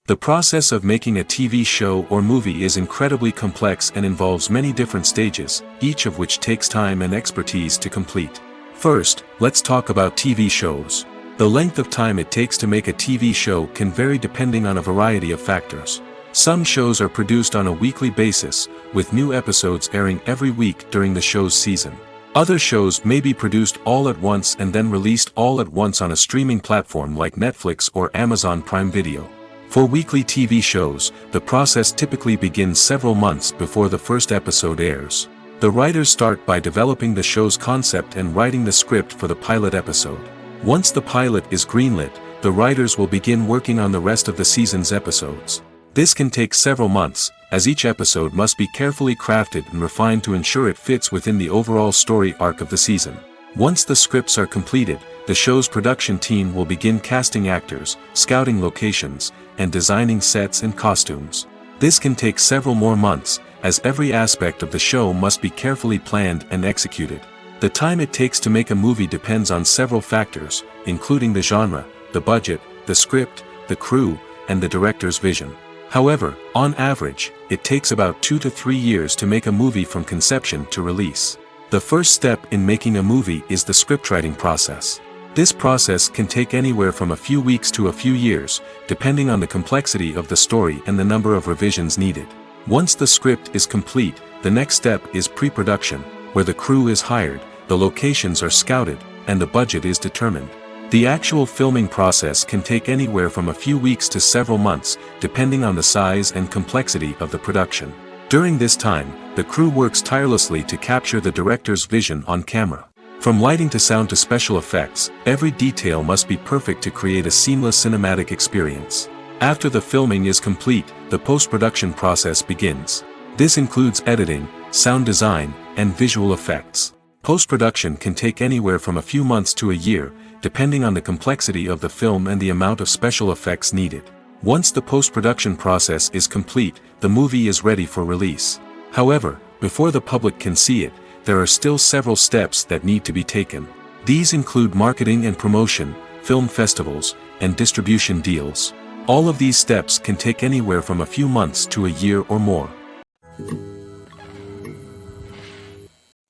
Speaker 1: The process of making a TV show or movie is incredibly complex and involves many different stages, each of which takes time and expertise to complete. First, let's talk about TV shows. The length of time it takes to make a TV show can vary depending on a variety of factors. Some shows are produced on a weekly basis, with new episodes airing every week during the show's season. Other shows may be produced all at once and then released all at once on a streaming platform like Netflix or Amazon Prime Video. For weekly TV shows, the process typically begins several months before the first episode airs. The writers start by developing the show's concept and writing the script for the pilot episode. Once the pilot is greenlit, the writers will begin working on the rest of the season's episodes. This can take several months, as each episode must be carefully crafted and refined to ensure it fits within the overall story arc of the season. Once the scripts are completed, the show's production team will begin casting actors, scouting locations, and designing sets and costumes. This can take several more months, as every aspect of the show must be carefully planned and executed. The time it takes to make a movie depends on several factors, including the genre, the budget, the script, the crew, and the director's vision. However, on average, it takes about 2 to 3 years to make a movie from conception to release. The first step in making a movie is the scriptwriting process. This process can take anywhere from a few weeks to a few years, depending on the complexity of the story and the number of revisions needed. Once the script is complete, the next step is pre-production, where the crew is hired, the locations are scouted, and the budget is determined. The actual filming process can take anywhere from a few weeks to several months, depending on the size and complexity of the production. During this time, the crew works tirelessly to capture the director's vision on camera. From lighting to sound to special effects, every detail must be perfect to create a seamless cinematic experience. After the filming is complete, the post-production process begins. This includes editing, sound design, and visual effects. Post-production can take anywhere from a few months to a year, depending on the complexity of the film and the amount of special effects needed. Once the post-production process is complete, the movie is ready for release. However, before the public can see it, there are still several steps that need to be taken. These include marketing and promotion, film festivals, and distribution deals. All of these steps can take anywhere from a few months to a year or more.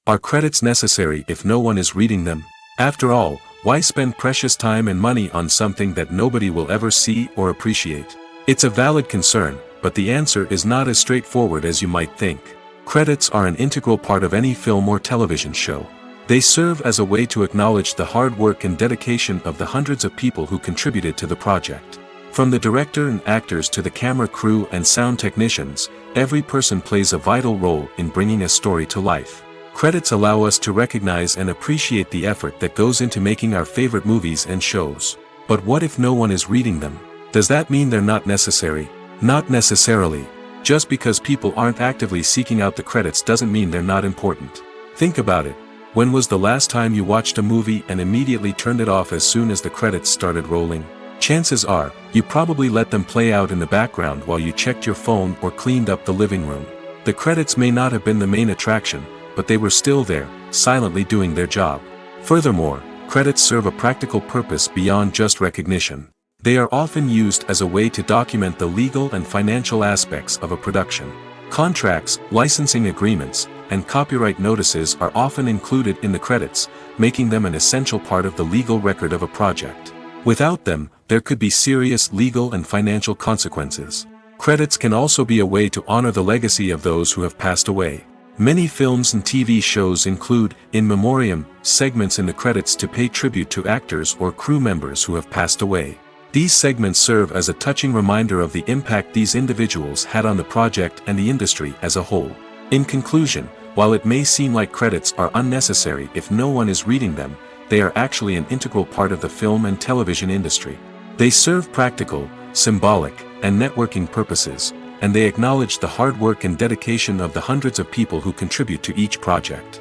Speaker 1: Are credits necessary if no one is reading them? After all, why spend precious time and money on something that nobody will ever see or appreciate? It's a valid concern, but the answer is not as straightforward as you might think. Credits are an integral part of any film or television show. They serve as a way to acknowledge the hard work and dedication of the hundreds of people who contributed to the project. From the director and actors to the camera crew and sound technicians, every person plays a vital role in bringing a story to life. Credits allow us to recognize and appreciate the effort that goes into making our favorite movies and shows. But what if no one is reading them? Does that mean they're not necessary? Not necessarily. Just because people aren't actively seeking out the credits doesn't mean they're not important. Think about it. When was the last time you watched a movie and immediately turned it off as soon as the credits started rolling? Chances are, you probably let them play out in the background while you checked your phone or cleaned up the living room. The credits may not have been the main attraction, but they were still there, silently doing their job. Furthermore, credits serve a practical purpose beyond just recognition. They are often used as a way to document the legal and financial aspects of a production. Contracts, licensing agreements, and copyright notices are often included in the credits, making them an essential part of the legal record of a project. Without them, there could be serious legal and financial consequences. Credits can also be a way to honor the legacy of those who have passed away. Many films and TV shows include, in memoriam, segments in the credits to pay tribute to actors or crew members who have passed away. These segments serve as a touching reminder of the impact these individuals had on the project and the industry as a whole. In conclusion, while it may seem like credits are unnecessary if no one is reading them, they are actually an integral part of the film and television industry. They serve practical, symbolic, and networking purposes, and they acknowledge the hard work and dedication of the hundreds of people who contribute to each project.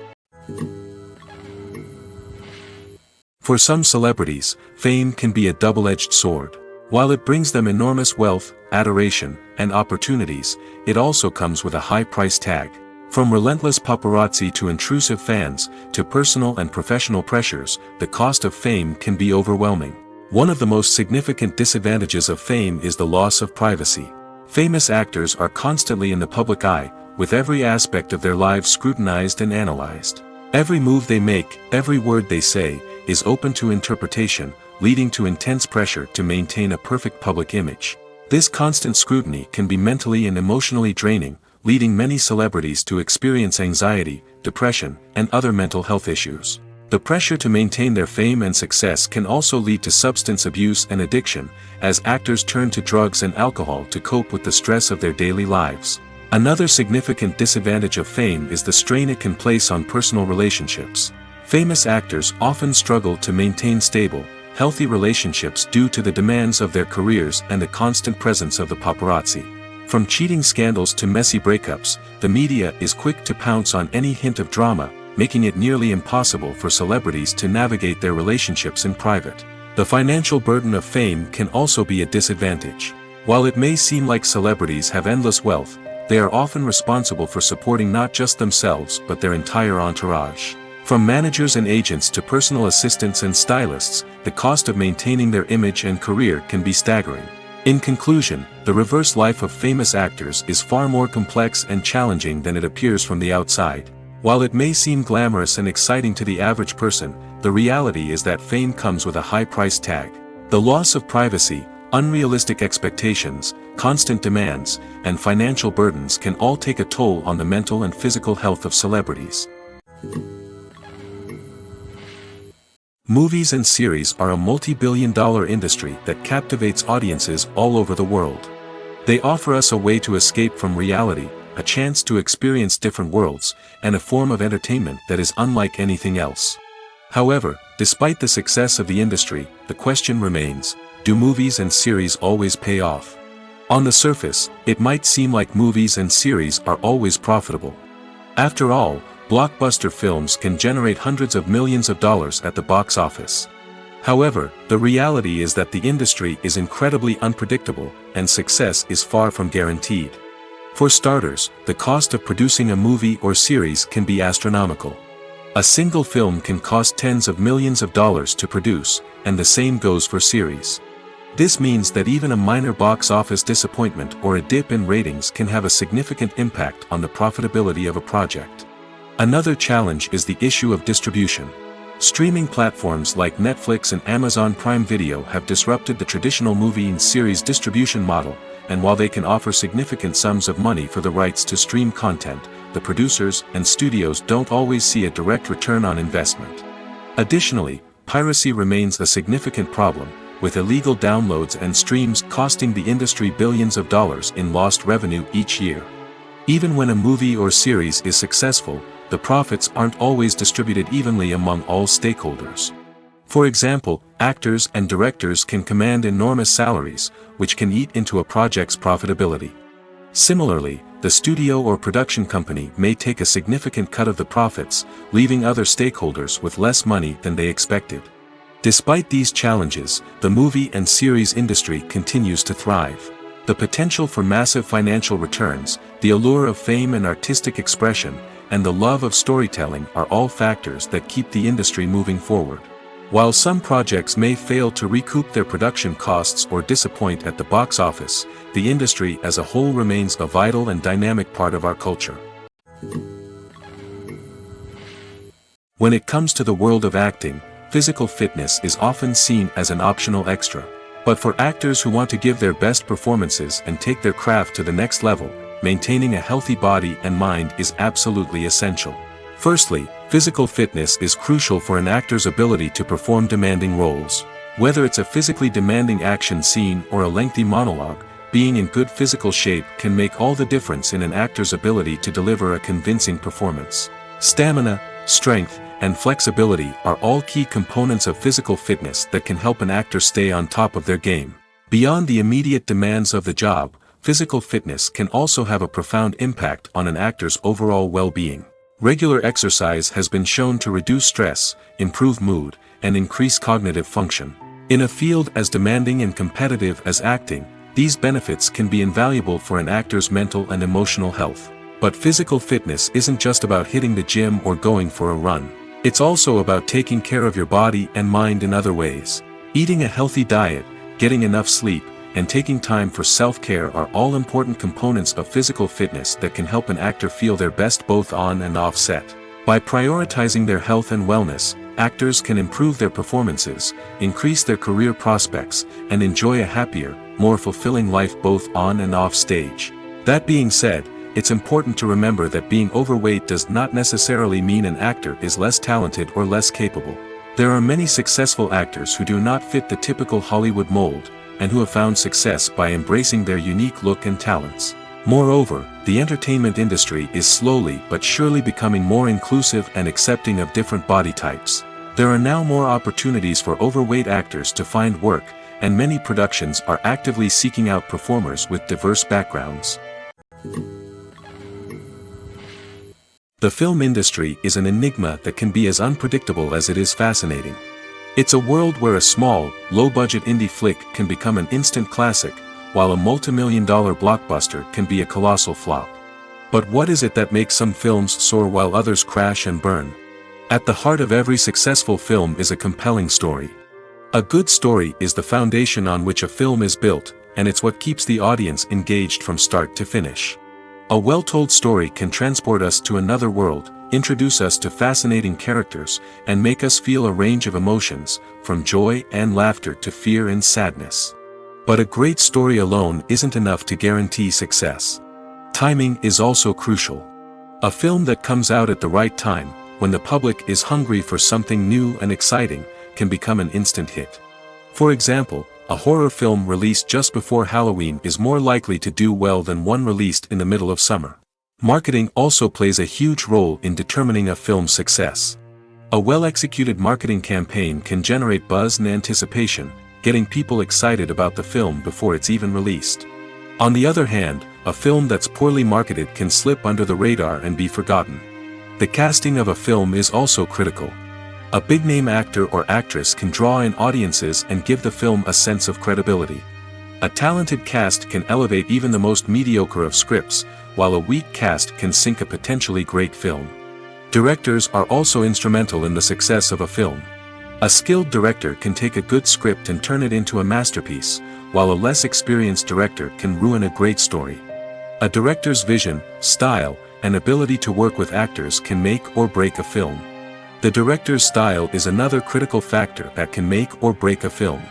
Speaker 1: For some celebrities, fame can be a double-edged sword. While it brings them enormous wealth, adoration, and opportunities, it also comes with a high price tag. From relentless paparazzi to intrusive fans, to personal and professional pressures, the cost of fame can be overwhelming. One of the most significant disadvantages of fame is the loss of privacy. Famous actors are constantly in the public eye, with every aspect of their lives scrutinized and analyzed. Every move they make, every word they say, is open to interpretation, leading to intense pressure to maintain a perfect public image. This constant scrutiny can be mentally and emotionally draining, leading many celebrities to experience anxiety, depression, and other mental health issues. The pressure to maintain their fame and success can also lead to substance abuse and addiction, as actors turn to drugs and alcohol to cope with the stress of their daily lives. Another significant disadvantage of fame is the strain it can place on personal relationships. Famous actors often struggle to maintain stable, healthy relationships due to the demands of their careers and the constant presence of the paparazzi. From cheating scandals to messy breakups, the media is quick to pounce on any hint of drama, making it nearly impossible for celebrities to navigate their relationships in private. The financial burden of fame can also be a disadvantage. While it may seem like celebrities have endless wealth, they are often responsible for supporting not just themselves but their entire entourage. From managers and agents to personal assistants and stylists, the cost of maintaining their image and career can be staggering. In conclusion, the reverse life of famous actors is far more complex and challenging than it appears from the outside. While it may seem glamorous and exciting to the average person, the reality is that fame comes with a high price tag. The loss of privacy, unrealistic expectations, constant demands, and financial burdens can all take a toll on the mental and physical health of celebrities. Movies and series are a multi-billion-dollar industry that captivates audiences all over the world. They offer us a way to escape from reality, a chance to experience different worlds, and a form of entertainment that is unlike anything else. However, despite the success of the industry, the question remains, do movies and series always pay off? On the surface, it might seem like movies and series are always profitable. After all, blockbuster films can generate hundreds of millions of dollars at the box office. However, the reality is that the industry is incredibly unpredictable, and success is far from guaranteed. For starters, the cost of producing a movie or series can be astronomical. A single film can cost tens of millions of dollars to produce, and the same goes for series. This means that even a minor box office disappointment or a dip in ratings can have a significant impact on the profitability of a project. Another challenge is the issue of distribution. Streaming platforms like Netflix and Amazon Prime Video have disrupted the traditional movie and series distribution model, and while they can offer significant sums of money for the rights to stream content, the producers and studios don't always see a direct return on investment. Additionally, piracy remains a significant problem, with illegal downloads and streams costing the industry billions of dollars in lost revenue each year. Even when a movie or series is successful, the profits aren't always distributed evenly among all stakeholders. For example, actors and directors can command enormous salaries, which can eat into a project's profitability. Similarly, the studio or production company may take a significant cut of the profits, leaving other stakeholders with less money than they expected. Despite these challenges, the movie and series industry continues to thrive. The potential for massive financial returns, the allure of fame and artistic expression, and the love of storytelling are all factors that keep the industry moving forward. While some projects may fail to recoup their production costs or disappoint at the box office, the industry as a whole remains a vital and dynamic part of our culture. When it comes to the world of acting, physical fitness is often seen as an optional extra. But for actors who want to give their best performances and take their craft to the next level, maintaining a healthy body and mind is absolutely essential. Firstly, physical fitness is crucial for an actor's ability to perform demanding roles. Whether it's a physically demanding action scene or a lengthy monologue, being in good physical shape can make all the difference in an actor's ability to deliver a convincing performance. Stamina, strength, and flexibility are all key components of physical fitness that can help an actor stay on top of their game. Beyond the immediate demands of the job, physical fitness can also have a profound impact on an actor's overall well-being. Regular exercise has been shown to reduce stress, improve mood, and increase cognitive function. In a field as demanding and competitive as acting, these benefits can be invaluable for an actor's mental and emotional health. But physical fitness isn't just about hitting the gym or going for a run. It's also about taking care of your body and mind in other ways. Eating a healthy diet, getting enough sleep, and taking time for self-care are all important components of physical fitness that can help an actor feel their best both on and off set. By prioritizing their health and wellness, actors can improve their performances, increase their career prospects, and enjoy a happier, more fulfilling life both on and off stage. That being said, it's important to remember that being overweight does not necessarily mean an actor is less talented or less capable. There are many successful actors who do not fit the typical Hollywood mold, and who have found success by embracing their unique look and talents. Moreover, the entertainment industry is slowly but surely becoming more inclusive and accepting of different body types. There are now more opportunities for overweight actors to find work, and many productions are actively seeking out performers with diverse backgrounds. The film industry is an enigma that can be as unpredictable as it is fascinating. It's a world where a small, low-budget indie flick can become an instant classic, while a multi-million-dollar blockbuster can be a colossal flop. But what is it that makes some films soar while others crash and burn? At the heart of every successful film is a compelling story. A good story is the foundation on which a film is built, and it's what keeps the audience engaged from start to finish. A well-told story can transport us to another world, introduce us to fascinating characters, and make us feel a range of emotions, from joy and laughter to fear and sadness. But a great story alone isn't enough to guarantee success. Timing is also crucial. A film that comes out at the right time, when the public is hungry for something new and exciting, can become an instant hit. For example, a horror film released just before Halloween is more likely to do well than one released in the middle of summer. Marketing also plays a huge role in determining a film's success. A well-executed marketing campaign can generate buzz and anticipation, getting people excited about the film before it's even released. On the other hand, a film that's poorly marketed can slip under the radar and be forgotten. The casting of a film is also critical. A big-name actor or actress can draw in audiences and give the film a sense of credibility. A talented cast can elevate even the most mediocre of scripts, while a weak cast can sink a potentially great film. Directors are also instrumental in the success of a film. A skilled director can take a good script and turn it into a masterpiece, while a less experienced director can ruin a great story. A director's vision, style, and ability to work with actors can make or break a film. The director's style is another critical factor that can make or break a film.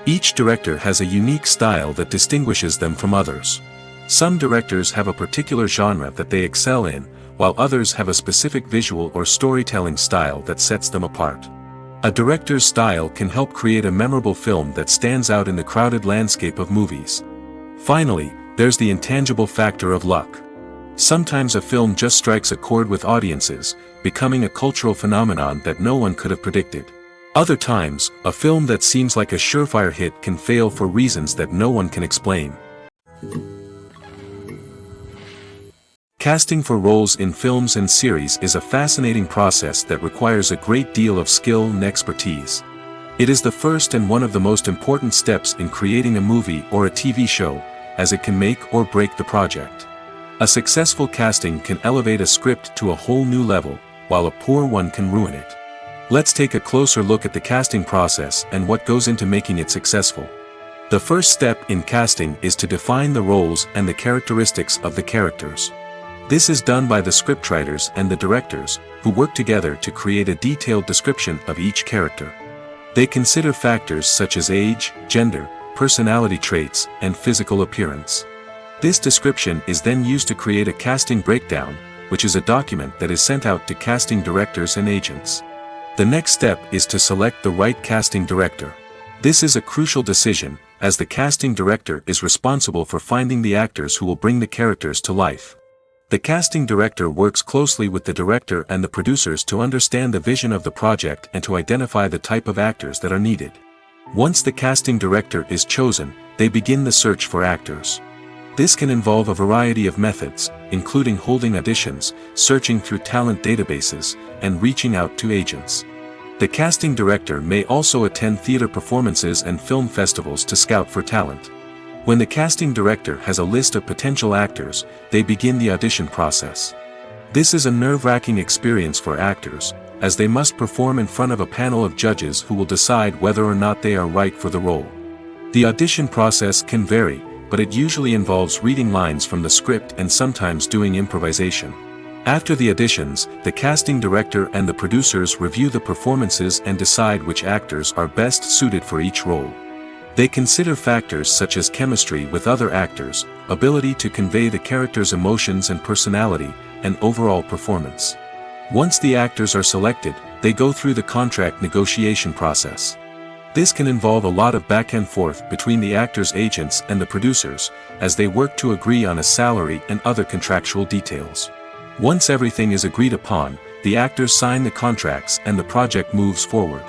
Speaker 1: Each director has a unique style that distinguishes them from others. Some directors have a particular genre that they excel in, while others have a specific visual or storytelling style that sets them apart. A director's style can help create a memorable film that stands out in the crowded landscape of movies. Finally, there's the intangible factor of luck. Sometimes a film just strikes a chord with audiences, becoming a cultural phenomenon that no one could have predicted. Other times, a film that seems like a surefire hit can fail for reasons that no one can explain. Casting for roles in films and series is a fascinating process that requires a great deal of skill and expertise. It is the first and one of the most important steps in creating a movie or a TV show, as it can make or break the project. A successful casting can elevate a script to a whole new level, while a poor one can ruin it. Let's take a closer look at the casting process and what goes into making it successful. The first step in casting is to define the roles and the characteristics of the characters. This is done by the scriptwriters and the directors, who work together to create a detailed description of each character. They consider factors such as age, gender, personality traits, and physical appearance. This description is then used to create a casting breakdown, which is a document that is sent out to casting directors and agents. The next step is to select the right casting director. This is a crucial decision, as the casting director is responsible for finding the actors who will bring the characters to life. The casting director works closely with the director and the producers to understand the vision of the project and to identify the type of actors that are needed. Once the casting director is chosen, they begin the search for actors. This can involve a variety of methods, including holding auditions, searching through talent databases, and reaching out to agents. The casting director may also attend theater performances and film festivals to scout for talent. When the casting director has a list of potential actors, they begin the audition process. This is a nerve-wracking experience for actors, as they must perform in front of a panel of judges who will decide whether or not they are right for the role. The audition process can vary, but it usually involves reading lines from the script and sometimes doing improvisation. After the auditions, the casting director and the producers review the performances and decide which actors are best suited for each role. They consider factors such as chemistry with other actors, ability to convey the character's emotions and personality, and overall performance. Once the actors are selected, they go through the contract negotiation process. This can involve a lot of back and forth between the actors' agents and the producers, as they work to agree on a salary and other contractual details. Once everything is agreed upon, the actors sign the contracts and the project moves forward.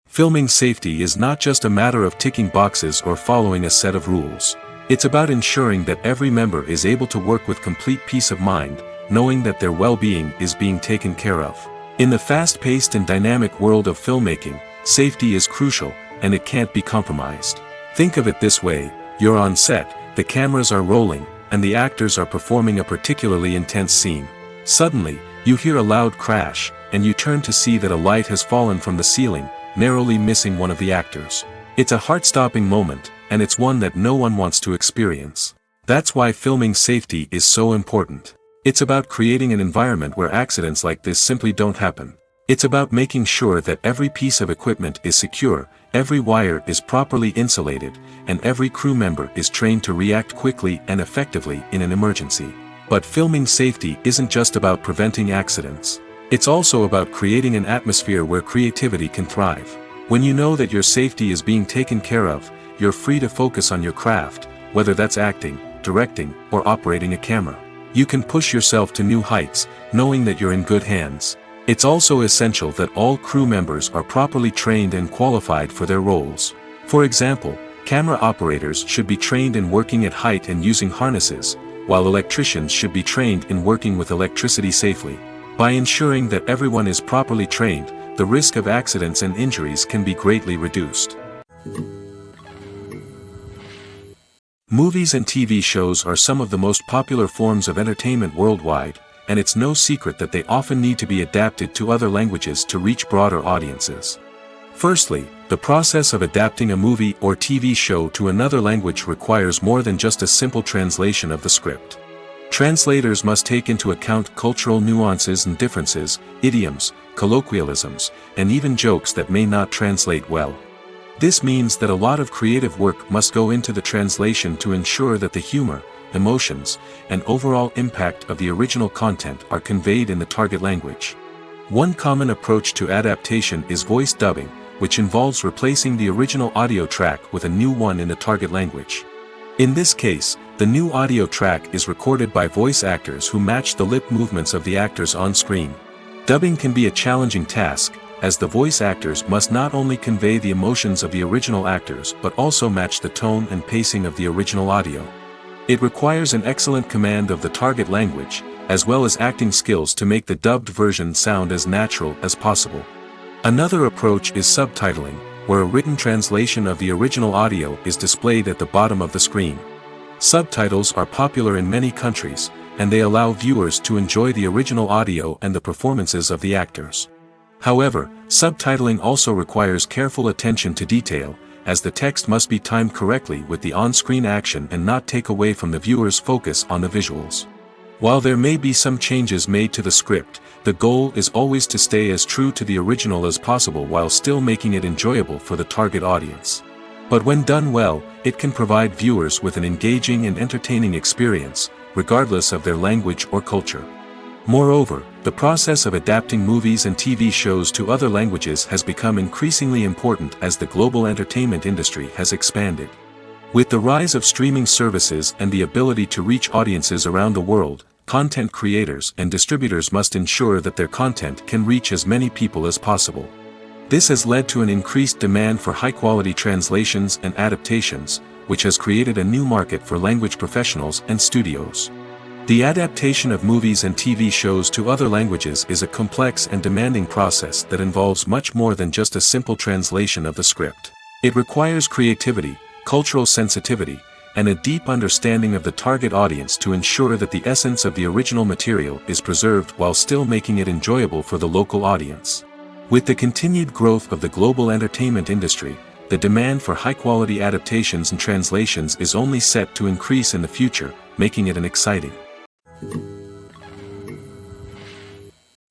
Speaker 1: Filming safety is not just a matter of ticking boxes or following a set of rules. It's about ensuring that every member is able to work with complete peace of mind, knowing that their well-being is being taken care of. In the fast-paced and dynamic world of filmmaking, safety is crucial, and it can't be compromised. Think of it this way: you're on set, the cameras are rolling, and the actors are performing a particularly intense scene. Suddenly, you hear a loud crash, and you turn to see that a light has fallen from the ceiling, narrowly missing one of the actors. It's a heart-stopping moment, and it's one that no one wants to experience. That's why filming safety is so important. It's about creating an environment where accidents like this simply don't happen. It's about making sure that every piece of equipment is secure, every wire is properly insulated, and every crew member is trained to react quickly and effectively in an emergency. But filming safety isn't just about preventing accidents. It's also about creating an atmosphere where creativity can thrive. When you know that your safety is being taken care of, you're free to focus on your craft, whether that's acting, directing, or operating a camera. You can push yourself to new heights, knowing that you're in good hands. It's also essential that all crew members are properly trained and qualified for their roles. For example, camera operators should be trained in working at height and using harnesses, while electricians should be trained in working with electricity safely. By ensuring that everyone is properly trained, the risk of accidents and injuries can be greatly reduced. Movies and TV shows are some of the most popular forms of entertainment worldwide, and it's no secret that they often need to be adapted to other languages to reach broader audiences. Firstly, the process of adapting a movie or TV show to another language requires more than just a simple translation of the script. Translators must take into account cultural nuances and differences, idioms, colloquialisms, and even jokes that may not translate well. This means that a lot of creative work must go into the translation to ensure that the humor, emotions, and overall impact of the original content are conveyed in the target language. One common approach to adaptation is voice dubbing, which involves replacing the original audio track with a new one in the target language. In this case, the new audio track is recorded by voice actors who match the lip movements of the actors on screen. Dubbing can be a challenging task, as the voice actors must not only convey the emotions of the original actors but also match the tone and pacing of the original audio. It requires an excellent command of the target language, as well as acting skills to make the dubbed version sound as natural as possible. Another approach is subtitling, where a written translation of the original audio is displayed at the bottom of the screen. Subtitles are popular in many countries, and they allow viewers to enjoy the original audio and the performances of the actors. However, subtitling also requires careful attention to detail, as the text must be timed correctly with the on-screen action and not take away from the viewer's focus on the visuals. While there may be some changes made to the script, the goal is always to stay as true to the original as possible while still making it enjoyable for the target audience. But when done well, it can provide viewers with an engaging and entertaining experience, regardless of their language or culture. Moreover, the process of adapting movies and TV shows to other languages has become increasingly important as the global entertainment industry has expanded. With the rise of streaming services and the ability to reach audiences around the world, content creators and distributors must ensure that their content can reach as many people as possible. This has led to an increased demand for high-quality translations and adaptations, which has created a new market for language professionals and studios. The adaptation of movies and TV shows to other languages is a complex and demanding process that involves much more than just a simple translation of the script. It requires creativity, cultural sensitivity, and a deep understanding of the target audience to ensure that the essence of the original material is preserved while still making it enjoyable for the local audience. With the continued growth of the global entertainment industry, the demand for high-quality adaptations and translations is only set to increase in the future, making it an exciting.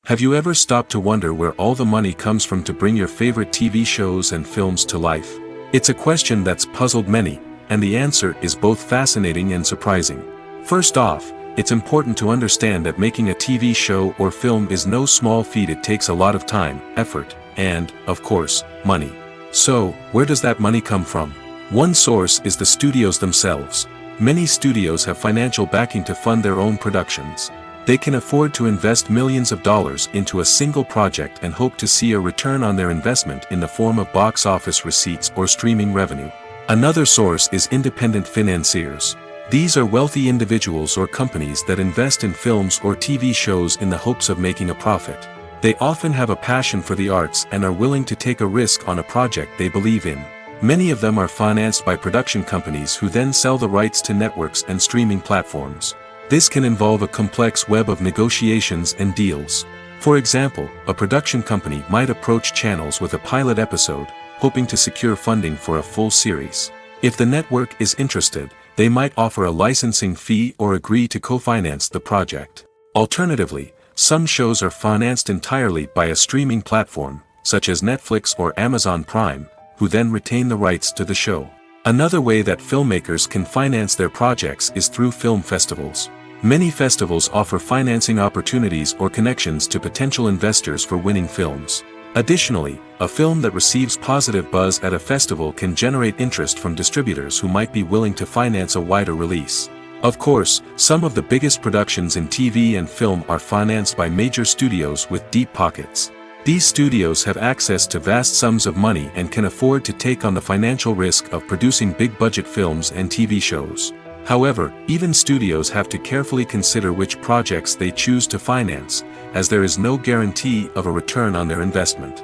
Speaker 1: Have you ever stopped to wonder where all the money comes from to bring your favorite TV shows and films to life? It's a question that's puzzled many, and the answer is both fascinating and surprising. First off, it's important to understand that making a TV show or film is no small feat. It takes a lot of time, effort, and, of course, money. So, where does that money come from? One source is the studios themselves. Many studios have financial backing to fund their own productions. They can afford to invest millions of dollars into a single project and hope to see a return on their investment in the form of box office receipts or streaming revenue. Another source is independent financiers. These are wealthy individuals or companies that invest in films or TV shows in the hopes of making a profit. They often have a passion for the arts and are willing to take a risk on a project they believe in. Many of them are financed by production companies who then sell the rights to networks and streaming platforms. This can involve a complex web of negotiations and deals. For example, a production company might approach channels with a pilot episode, hoping to secure funding for a full series. If the network is interested, they might offer a licensing fee or agree to co-finance the project. Alternatively, some shows are financed entirely by a streaming platform, such as Netflix or Amazon Prime, who then retain the rights to the show. Another way that filmmakers can finance their projects is through film festivals. Many festivals offer financing opportunities or connections to potential investors for winning films. Additionally, a film that receives positive buzz at a festival can generate interest from distributors who might be willing to finance a wider release. Of course, some of the biggest productions in TV and film are financed by major studios with deep pockets. These studios have access to vast sums of money and can afford to take on the financial risk of producing big-budget films and TV shows. However, even studios have to carefully consider which projects they choose to finance, as there is no guarantee of a return on their investment.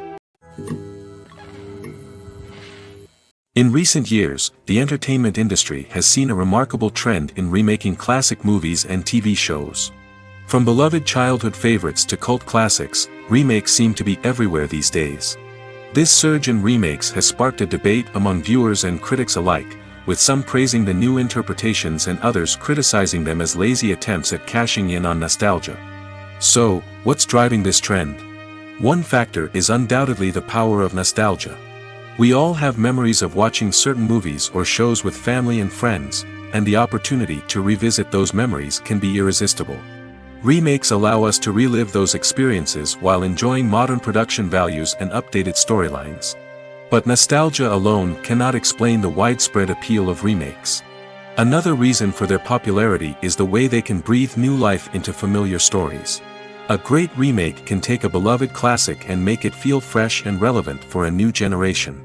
Speaker 1: In recent years, the entertainment industry has seen a remarkable trend in remaking classic movies and TV shows. From beloved childhood favorites to cult classics, remakes seem to be everywhere these days. This surge in remakes has sparked a debate among viewers and critics alike, with some praising the new interpretations and others criticizing them as lazy attempts at cashing in on nostalgia. So, what's driving this trend? One factor is undoubtedly the power of nostalgia. We all have memories of watching certain movies or shows with family and friends, and the opportunity to revisit those memories can be irresistible. Remakes allow us to relive those experiences while enjoying modern production values and updated storylines. But nostalgia alone cannot explain the widespread appeal of remakes. Another reason for their popularity is the way they can breathe new life into familiar stories. A great remake can take a beloved classic and make it feel fresh and relevant for a new generation.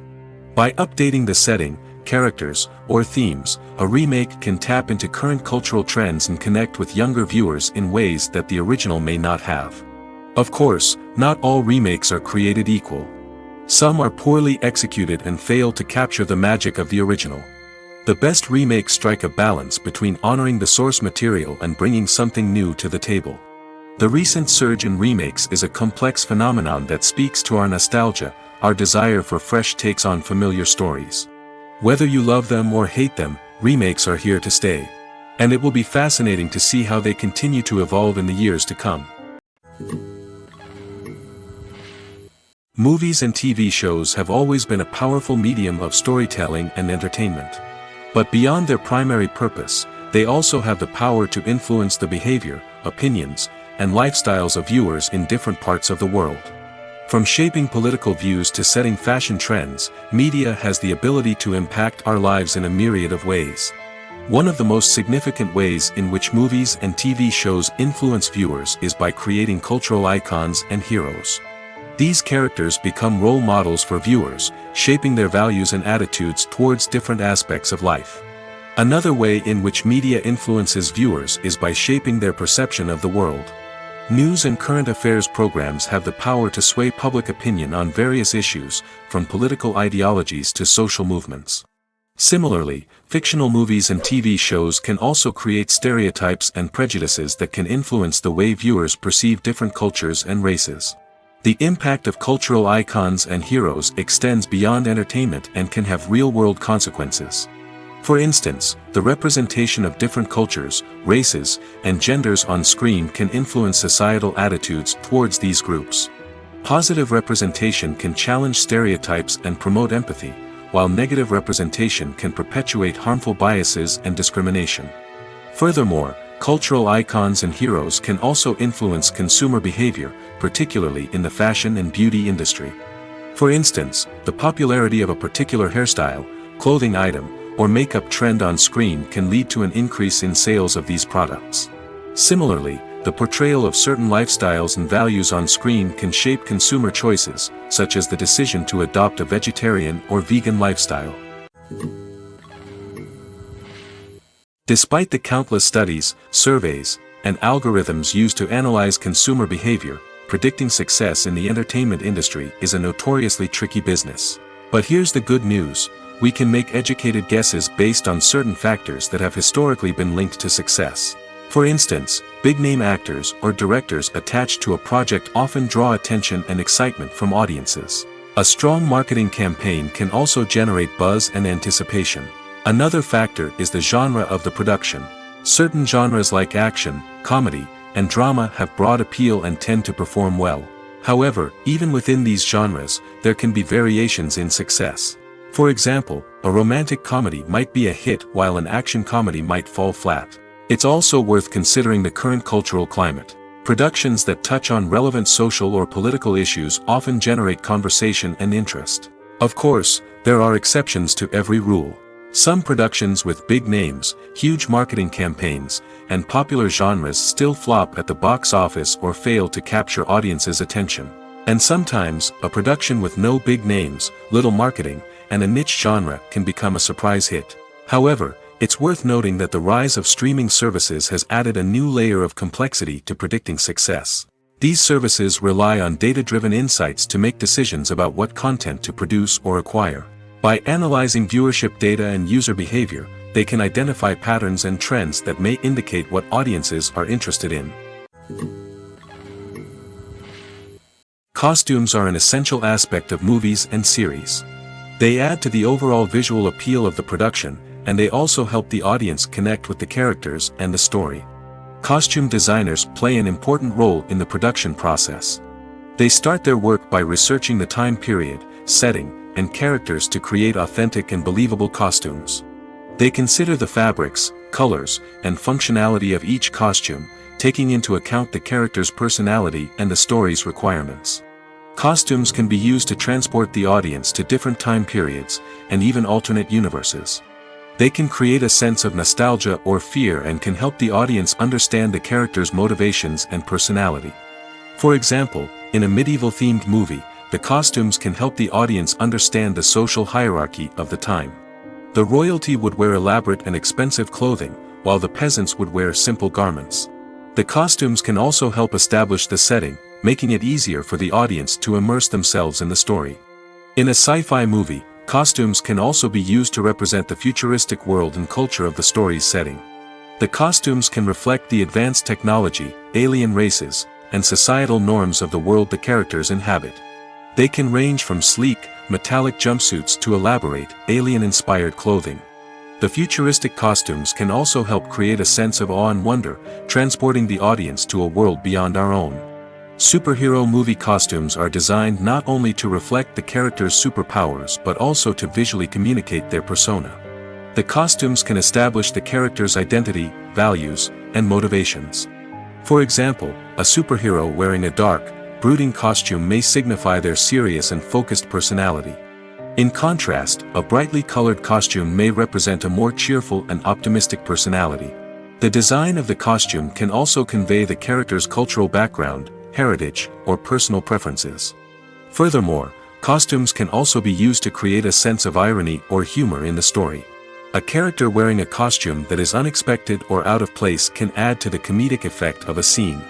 Speaker 1: By updating the setting, characters, or themes, a remake can tap into current cultural trends and connect with younger viewers in ways that the original may not have. Of course, not all remakes are created equal. Some are poorly executed and fail to capture the magic of the original. The best remakes strike a balance between honoring the source material and bringing something new to the table. The recent surge in remakes is a complex phenomenon that speaks to our nostalgia, our desire for fresh takes on familiar stories. Whether you love them or hate them, remakes are here to stay. And it will be fascinating to see how they continue to evolve in the years to come. Movies and TV shows have always been a powerful medium of storytelling and entertainment. But beyond their primary purpose, they also have the power to influence the behavior, opinions, and lifestyles of viewers in different parts of the world. From shaping political views to setting fashion trends, media has the ability to impact our lives in a myriad of ways. One of the most significant ways in which movies and TV shows influence viewers is by creating cultural icons and heroes. These characters become role models for viewers, shaping their values and attitudes towards different aspects of life. Another way in which media influences viewers is by shaping their perception of the world. News and current affairs programs have the power to sway public opinion on various issues, from political ideologies to social movements. Similarly, fictional movies and TV shows can also create stereotypes and prejudices that can influence the way viewers perceive different cultures and races. The impact of cultural icons and heroes extends beyond entertainment and can have real-world consequences. For instance, the representation of different cultures, races, and genders on screen can influence societal attitudes towards these groups. Positive representation can challenge stereotypes and promote empathy, while negative representation can perpetuate harmful biases and discrimination. Furthermore, cultural icons and heroes can also influence consumer behavior, particularly in the fashion and beauty industry. For instance, the popularity of a particular hairstyle, clothing item, or makeup trend on screen can lead to an increase in sales of these products. Similarly, the portrayal of certain lifestyles and values on screen can shape consumer choices, such as the decision to adopt a vegetarian or vegan lifestyle. Despite the countless studies, surveys, and algorithms used to analyze consumer behavior, predicting success in the entertainment industry is a notoriously tricky business. But here's the good news: we can make educated guesses based on certain factors that have historically been linked to success. For instance, big-name actors or directors attached to a project often draw attention and excitement from audiences. A strong marketing campaign can also generate buzz and anticipation. Another factor is the genre of the production. Certain genres like action, comedy, and drama have broad appeal and tend to perform well. However, even within these genres, there can be variations in success. For example, a romantic comedy might be a hit while an action comedy might fall flat. It's also worth considering the current cultural climate. Productions that touch on relevant social or political issues often generate conversation and interest. Of course, there are exceptions to every rule. Some productions with big names, huge marketing campaigns, and popular genres still flop at the box office or fail to capture audiences' attention. And sometimes, a production with no big names, little marketing, and a niche genre can become a surprise hit. However, it's worth noting that the rise of streaming services has added a new layer of complexity to predicting success. These services rely on data-driven insights to make decisions about what content to produce or acquire. By analyzing viewership data and user behavior, they can identify patterns and trends that may indicate what audiences are interested in. Costumes are an essential aspect of movies and series. They add to the overall visual appeal of the production, and they also help the audience connect with the characters and the story. Costume designers play an important role in the production process. They start their work by researching the time period, setting, and characters to create authentic and believable costumes. They consider the fabrics, colors, and functionality of each costume, taking into account the character's personality and the story's requirements. Costumes can be used to transport the audience to different time periods, and even alternate universes. They can create a sense of nostalgia or fear and can help the audience understand the character's motivations and personality. For example, in a medieval-themed movie, the costumes can help the audience understand the social hierarchy of the time. The royalty would wear elaborate and expensive clothing, while the peasants would wear simple garments. The costumes can also help establish the setting, making it easier for the audience to immerse themselves in the story. In a sci-fi movie, costumes can also be used to represent the futuristic world and culture of the story's setting. The costumes can reflect the advanced technology, alien races, and societal norms of the world the characters inhabit. They can range from sleek, metallic jumpsuits to elaborate, alien-inspired clothing. The futuristic costumes can also help create a sense of awe and wonder, transporting the audience to a world beyond our own. Superhero movie costumes are designed not only to reflect the character's superpowers but also to visually communicate their persona. The costumes can establish the character's identity, values, and motivations. For example, a superhero wearing a dark, brooding costume may signify their serious and focused personality. In contrast, a brightly colored costume may represent a more cheerful and optimistic personality. The design of the costume can also convey the character's cultural background, heritage, or personal preferences. Furthermore, costumes can also be used to create a sense of irony or humor in the story. A character wearing a costume that is unexpected or out of place can add to the comedic effect of a scene.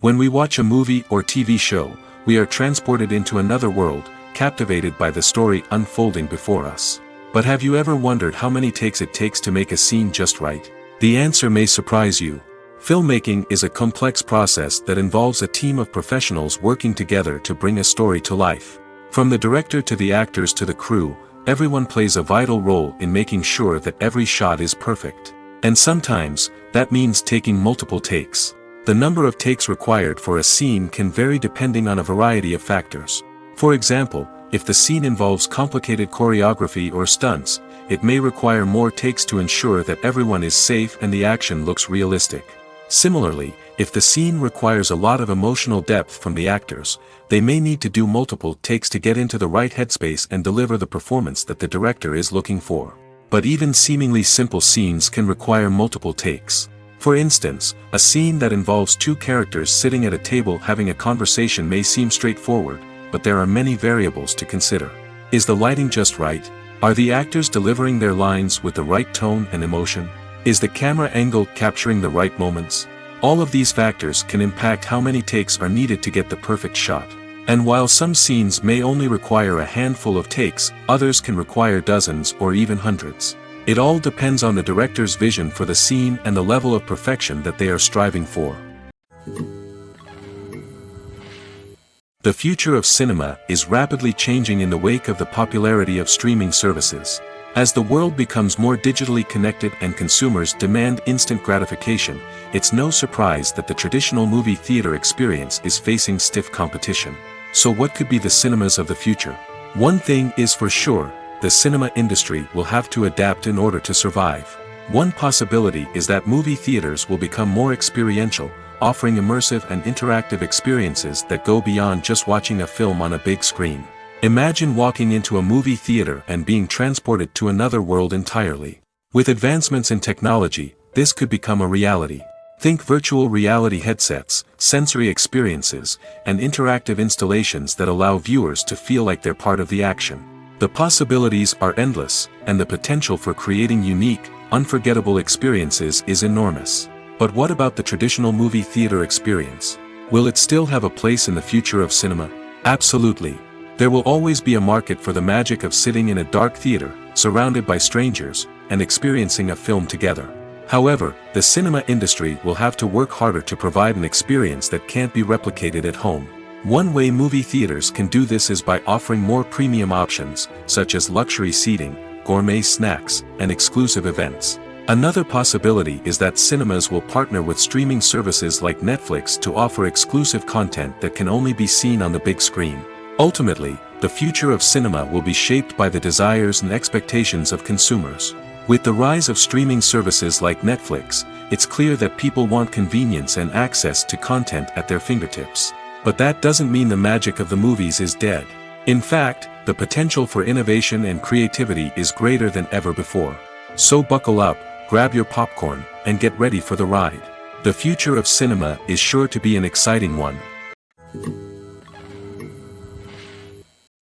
Speaker 1: When we watch a movie or TV show, we are transported into another world, captivated by the story unfolding before us. But have you ever wondered how many takes it takes to make a scene just right? The answer may surprise you. Filmmaking is a complex process that involves a team of professionals working together to bring a story to life. From the director to the actors to the crew, everyone plays a vital role in making sure that every shot is perfect. And sometimes, that means taking multiple takes. The number of takes required for a scene can vary depending on a variety of factors. For example, if the scene involves complicated choreography or stunts, it may require more takes to ensure that everyone is safe and the action looks realistic. Similarly, if the scene requires a lot of emotional depth from the actors, they may need to do multiple takes to get into the right headspace and deliver the performance that the director is looking for. But even seemingly simple scenes can require multiple takes. For instance, a scene that involves two characters sitting at a table having a conversation may seem straightforward, but there are many variables to consider. Is the lighting just right? Are the actors delivering their lines with the right tone and emotion? Is the camera angle capturing the right moments? All of these factors can impact how many takes are needed to get the perfect shot. And while some scenes may only require a handful of takes, others can require dozens or even hundreds. It all depends on the director's vision for the scene and the level of perfection that they are striving for. The future of cinema is rapidly changing in the wake of the popularity of streaming services. As the world becomes more digitally connected and consumers demand instant gratification, it's no surprise that the traditional movie theater experience is facing stiff competition. So what could be the cinemas of the future? One thing is for sure, the cinema industry will have to adapt in order to survive. One possibility is that movie theaters will become more experiential, offering immersive and interactive experiences that go beyond just watching a film on a big screen. Imagine walking into a movie theater and being transported to another world entirely. With advancements in technology, this could become a reality. Think virtual reality headsets, sensory experiences, and interactive installations that allow viewers to feel like they're part of the action. The possibilities are endless, and the potential for creating unique, unforgettable experiences is enormous. But what about the traditional movie theater experience? Will it still have a place in the future of cinema? Absolutely. There will always be a market for the magic of sitting in a dark theater, surrounded by strangers, and experiencing a film together. However, the cinema industry will have to work harder to provide an experience that can't be replicated at home. One way movie theaters can do this is by offering more premium options, such as luxury seating, gourmet snacks, and exclusive events. Another possibility is that cinemas will partner with streaming services like Netflix to offer exclusive content that can only be seen on the big screen. Ultimately, the future of cinema will be shaped by the desires and expectations of consumers. With the rise of streaming services like Netflix, it's clear that people want convenience and access to content at their fingertips. But that doesn't mean the magic of the movies is dead. In fact, the potential for innovation and creativity is greater than ever before. So buckle up, grab your popcorn, and get ready for the ride. The future of cinema is sure to be an exciting one.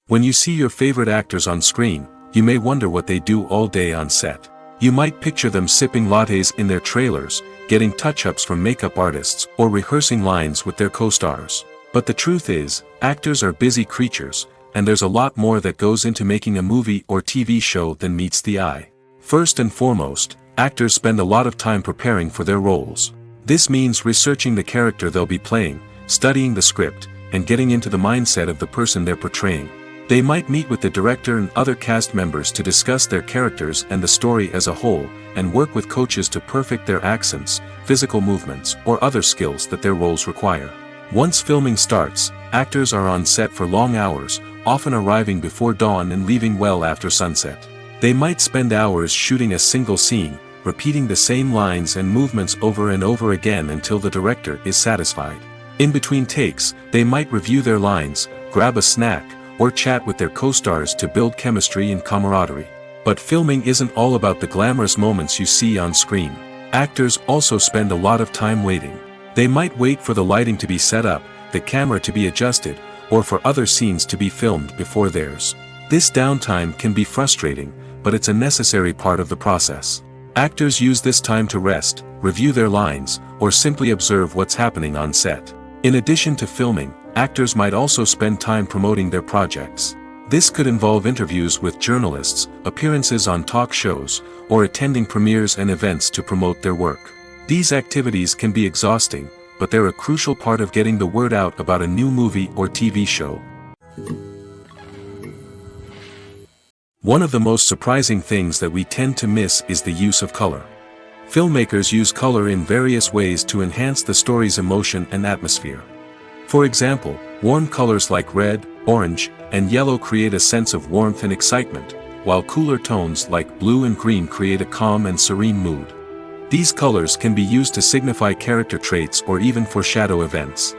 Speaker 1: When you see your favorite actors on screen, you may wonder what they do all day on set. You might picture them sipping lattes in their trailers, getting touch-ups from makeup artists, or rehearsing lines with their co-stars. But the truth is, actors are busy creatures, and there's a lot more that goes into making a movie or TV show than meets the eye. First and foremost, actors spend a lot of time preparing for their roles. This means researching the character they'll be playing, studying the script, and getting into the mindset of the person they're portraying. They might meet with the director and other cast members to discuss their characters and the story as a whole, and work with coaches to perfect their accents, physical movements, or other skills that their roles require. Once filming starts, actors are on set for long hours, often arriving before dawn and leaving well after sunset. They might spend hours shooting a single scene, repeating the same lines and movements over and over again until the director is satisfied. In between takes, they might review their lines, grab a snack, or chat with their co-stars to build chemistry and camaraderie. But filming isn't all about the glamorous moments you see on screen. Actors also spend a lot of time waiting. They might wait for the lighting to be set up, the camera to be adjusted, or for other scenes to be filmed before theirs. This downtime can be frustrating, but it's a necessary part of the process. Actors use this time to rest, review their lines, or simply observe what's happening on set. In addition to filming, actors might also spend time promoting their projects. This could involve interviews with journalists, appearances on talk shows, or attending premieres and events to promote their work. These activities can be exhausting, but they're a crucial part of getting the word out about a new movie or TV show. One of the most surprising things that we tend to miss is the use of color. Filmmakers use color in various ways to enhance the story's emotion and atmosphere. For example, warm colors like red, orange, and yellow create a sense of warmth and excitement, while cooler tones like blue and green create a calm and serene mood. These colors can be used to signify character traits or even foreshadow events.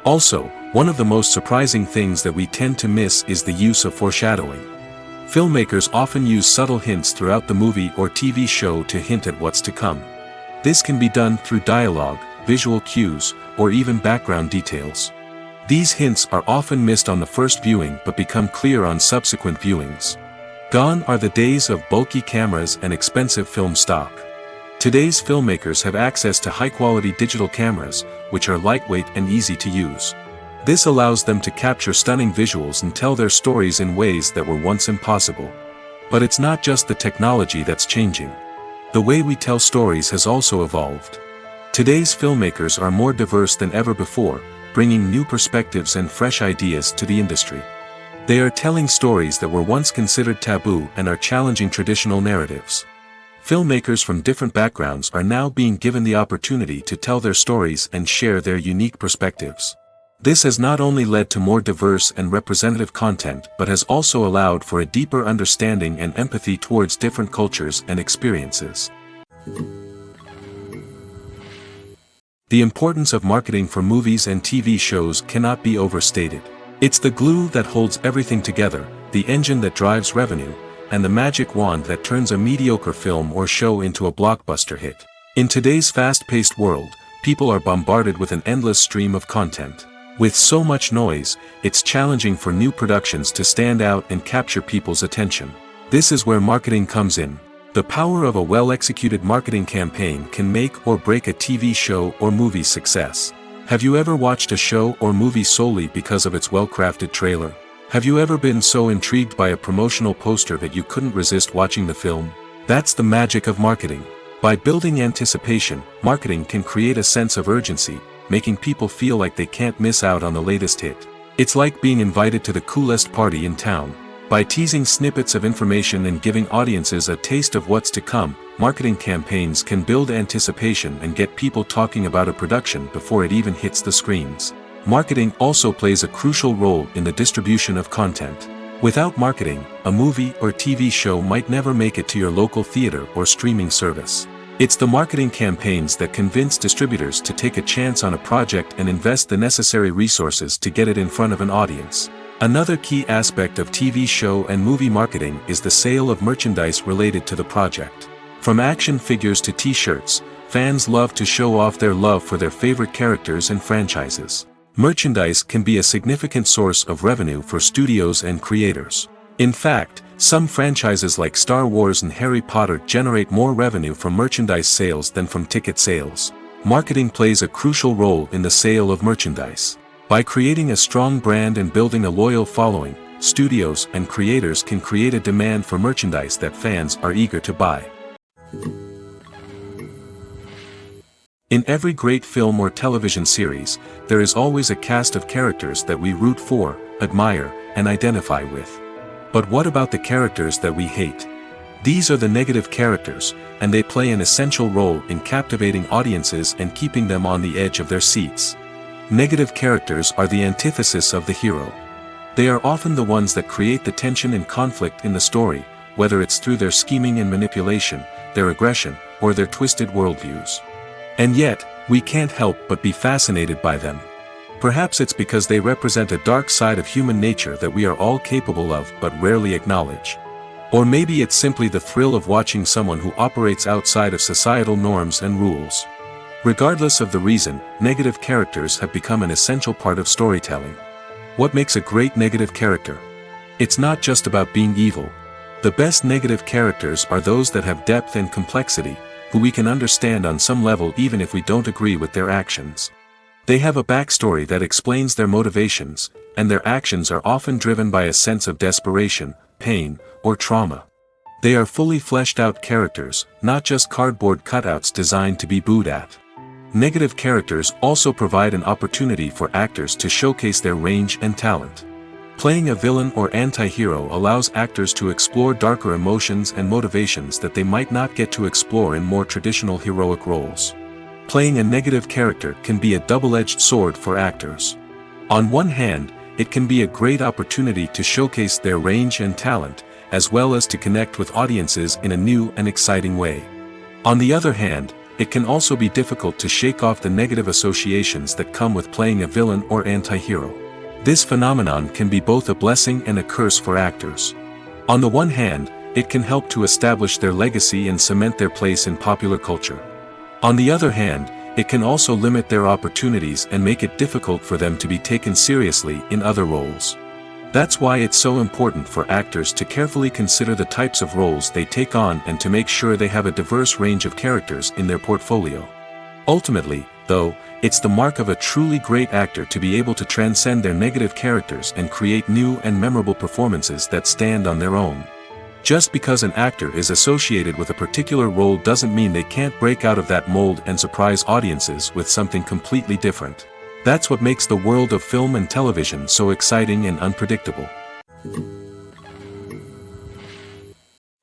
Speaker 1: Also, one of the most surprising things that we tend to miss is the use of foreshadowing. Filmmakers often use subtle hints throughout the movie or TV show to hint at what's to come. This can be done through dialogue, visual cues, or even background details. These hints are often missed on the first viewing but become clear on subsequent viewings. Gone are the days of bulky cameras and expensive film stock. Today's filmmakers have access to high-quality digital cameras, which are lightweight and easy to use. This allows them to capture stunning visuals and tell their stories in ways that were once impossible. But it's not just the technology that's changing. The way we tell stories has also evolved. Today's filmmakers are more diverse than ever before, bringing new perspectives and fresh ideas to the industry. They are telling stories that were once considered taboo and are challenging traditional narratives. Filmmakers from different backgrounds are now being given the opportunity to tell their stories and share their unique perspectives. This has not only led to more diverse and representative content but has also allowed for a deeper understanding and empathy towards different cultures and experiences. The importance of marketing for movies and TV shows cannot be overstated. It's the glue that holds everything together, the engine that drives revenue, and the magic wand that turns a mediocre film or show into a blockbuster hit. In today's fast-paced world, people are bombarded with an endless stream of content. With so much noise, it's challenging for new productions to stand out and capture people's attention. This is where marketing comes in. The power of a well-executed marketing campaign can make or break a TV show or movie's success. Have you ever watched a show or movie solely because of its well-crafted trailer? Have you ever been so intrigued by a promotional poster that you couldn't resist watching the film? That's the magic of marketing. By building anticipation, marketing can create a sense of urgency, making people feel like they can't miss out on the latest hit. It's like being invited to the coolest party in town. By teasing snippets of information and giving audiences a taste of what's to come, marketing campaigns can build anticipation and get people talking about a production before it even hits the screens. Marketing also plays a crucial role in the distribution of content. Without marketing, a movie or TV show might never make it to your local theater or streaming service. It's the marketing campaigns that convince distributors to take a chance on a project and invest the necessary resources to get it in front of an audience. Another key aspect of TV show and movie marketing is the sale of merchandise related to the project. From action figures to t-shirts, fans love to show off their love for their favorite characters and franchises. Merchandise can be a significant source of revenue for studios and creators. In fact, some franchises like Star Wars and Harry Potter generate more revenue from merchandise sales than from ticket sales. Marketing plays a crucial role in the sale of merchandise. By creating a strong brand and building a loyal following, studios and creators can create a demand for merchandise that fans are eager to buy. In every great film or television series, there is always a cast of characters that we root for, admire, and identify with. But what about the characters that we hate? These are the negative characters, and they play an essential role in captivating audiences and keeping them on the edge of their seats. Negative characters are the antithesis of the hero. They are often the ones that create the tension and conflict in the story, whether it's through their scheming and manipulation, their aggression, or their twisted worldviews. And yet, we can't help but be fascinated by them. Perhaps it's because they represent a dark side of human nature that we are all capable of but rarely acknowledge. Or maybe it's simply the thrill of watching someone who operates outside of societal norms and rules. Regardless of the reason, negative characters have become an essential part of storytelling. What makes a great negative character? It's not just about being evil. The best negative characters are those that have depth and complexity, who we can understand on some level even if we don't agree with their actions. They have a backstory that explains their motivations, and their actions are often driven by a sense of desperation, pain, or trauma. They are fully fleshed out characters, not just cardboard cutouts designed to be booed at. Negative characters also provide an opportunity for actors to showcase their range and talent. Playing a villain or anti-hero allows actors to explore darker emotions and motivations that they might not get to explore in more traditional heroic roles. Playing a negative character can be a double-edged sword for actors. On one hand, it can be a great opportunity to showcase their range and talent, as well as to connect with audiences in a new and exciting way. On the other hand, it can also be difficult to shake off the negative associations that come with playing a villain or anti-hero. This phenomenon can be both a blessing and a curse for actors. On the one hand, it can help to establish their legacy and cement their place in popular culture. On the other hand, it can also limit their opportunities and make it difficult for them to be taken seriously in other roles. That's why it's so important for actors to carefully consider the types of roles they take on and to make sure they have a diverse range of characters in their portfolio. Ultimately, though, it's the mark of a truly great actor to be able to transcend their negative characters and create new and memorable performances that stand on their own. Just because an actor is associated with a particular role doesn't mean they can't break out of that mold and surprise audiences with something completely different. That's what makes the world of film and television so exciting and unpredictable.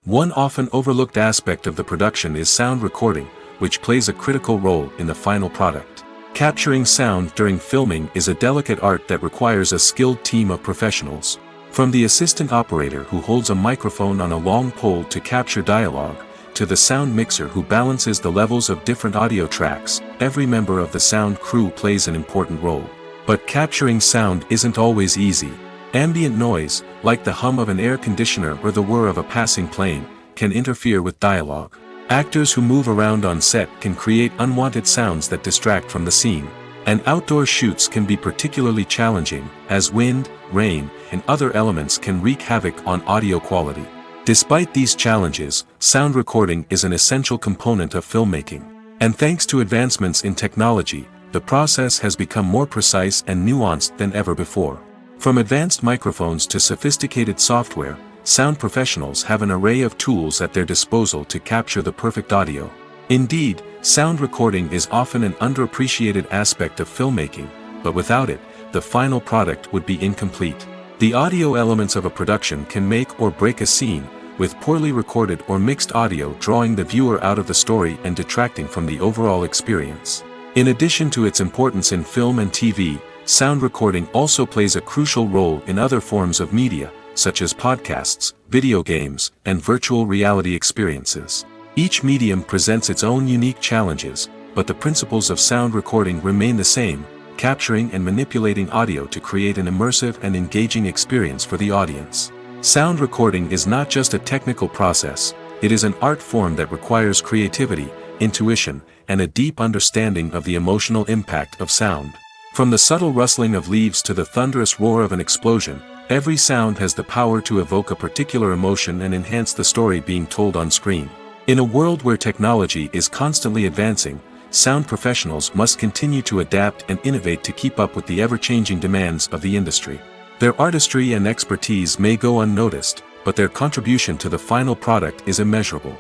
Speaker 1: One often overlooked aspect of the production is sound recording, which plays a critical role in the final product. Capturing sound during filming is a delicate art that requires a skilled team of professionals. From the assistant operator who holds a microphone on a long pole to capture dialogue, to the sound mixer who balances the levels of different audio tracks, every member of the sound crew plays an important role. But capturing sound isn't always easy. Ambient noise, like the hum of an air conditioner or the whir of a passing plane, can interfere with dialogue. Actors who move around on set can create unwanted sounds that distract from the scene. And outdoor shoots can be particularly challenging, as wind, rain, and other elements can wreak havoc on audio quality. Despite these challenges, sound recording is an essential component of filmmaking. And thanks to advancements in technology, the process has become more precise and nuanced than ever before. From advanced microphones to sophisticated software, sound professionals have an array of tools at their disposal to capture the perfect audio. Indeed, sound recording is often an underappreciated aspect of filmmaking, but without it, the final product would be incomplete. The audio elements of a production can make or break a scene, with poorly recorded or mixed audio drawing the viewer out of the story and detracting from the overall experience. In addition to its importance in film and TV, sound recording also plays a crucial role in other forms of media, such as podcasts, video games, and virtual reality experiences. Each medium presents its own unique challenges, but the principles of sound recording remain the same, capturing and manipulating audio to create an immersive and engaging experience for the audience. Sound recording is not just a technical process, it is an art form that requires creativity, intuition, and a deep understanding of the emotional impact of sound. From the subtle rustling of leaves to the thunderous roar of an explosion, every sound has the power to evoke a particular emotion and enhance the story being told on screen. In a world where technology is constantly advancing, sound professionals must continue to adapt and innovate to keep up with the ever-changing demands of the industry. Their artistry and expertise may go unnoticed, but their contribution to the final product is immeasurable.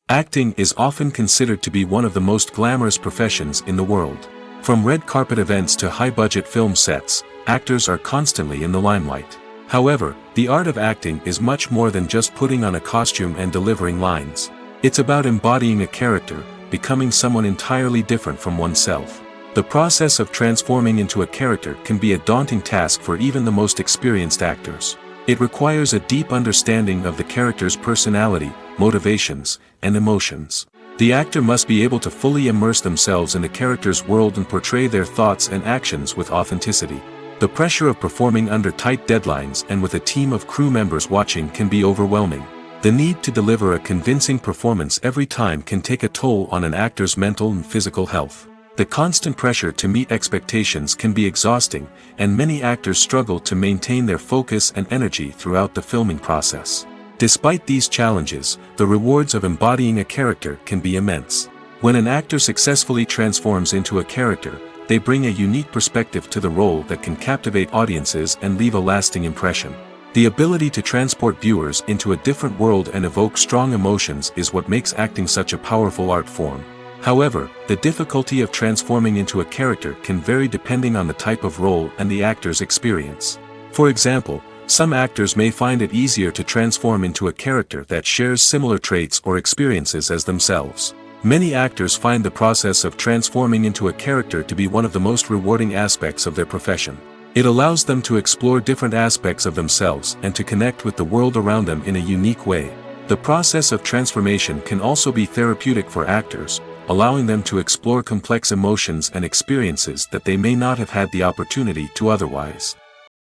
Speaker 1: Acting is often considered to be one of the most glamorous professions in the world. From red carpet events to high-budget film sets, actors are constantly in the limelight. However, the art of acting is much more than just putting on a costume and delivering lines. It's about embodying a character, becoming someone entirely different from oneself. The process of transforming into a character can be a daunting task for even the most experienced actors. It requires a deep understanding of the character's personality, motivations, and emotions. The actor must be able to fully immerse themselves in the character's world and portray their thoughts and actions with authenticity. The pressure of performing under tight deadlines and with a team of crew members watching can be overwhelming. The need to deliver a convincing performance every time can take a toll on an actor's mental and physical health. The constant pressure to meet expectations can be exhausting, and many actors struggle to maintain their focus and energy throughout the filming process. Despite these challenges, the rewards of embodying a character can be immense. When an actor successfully transforms into a character, they bring a unique perspective to the role that can captivate audiences and leave a lasting impression. The ability to transport viewers into a different world and evoke strong emotions is what makes acting such a powerful art form. However, the difficulty of transforming into a character can vary depending on the type of role and the actor's experience. For example, some actors may find it easier to transform into a character that shares similar traits or experiences as themselves. Many actors find the process of transforming into a character to be one of the most rewarding aspects of their profession. It allows them to explore different aspects of themselves and to connect with the world around them in a unique way. The process of transformation can also be therapeutic for actors, allowing them to explore complex emotions and experiences that they may not have had the opportunity to otherwise.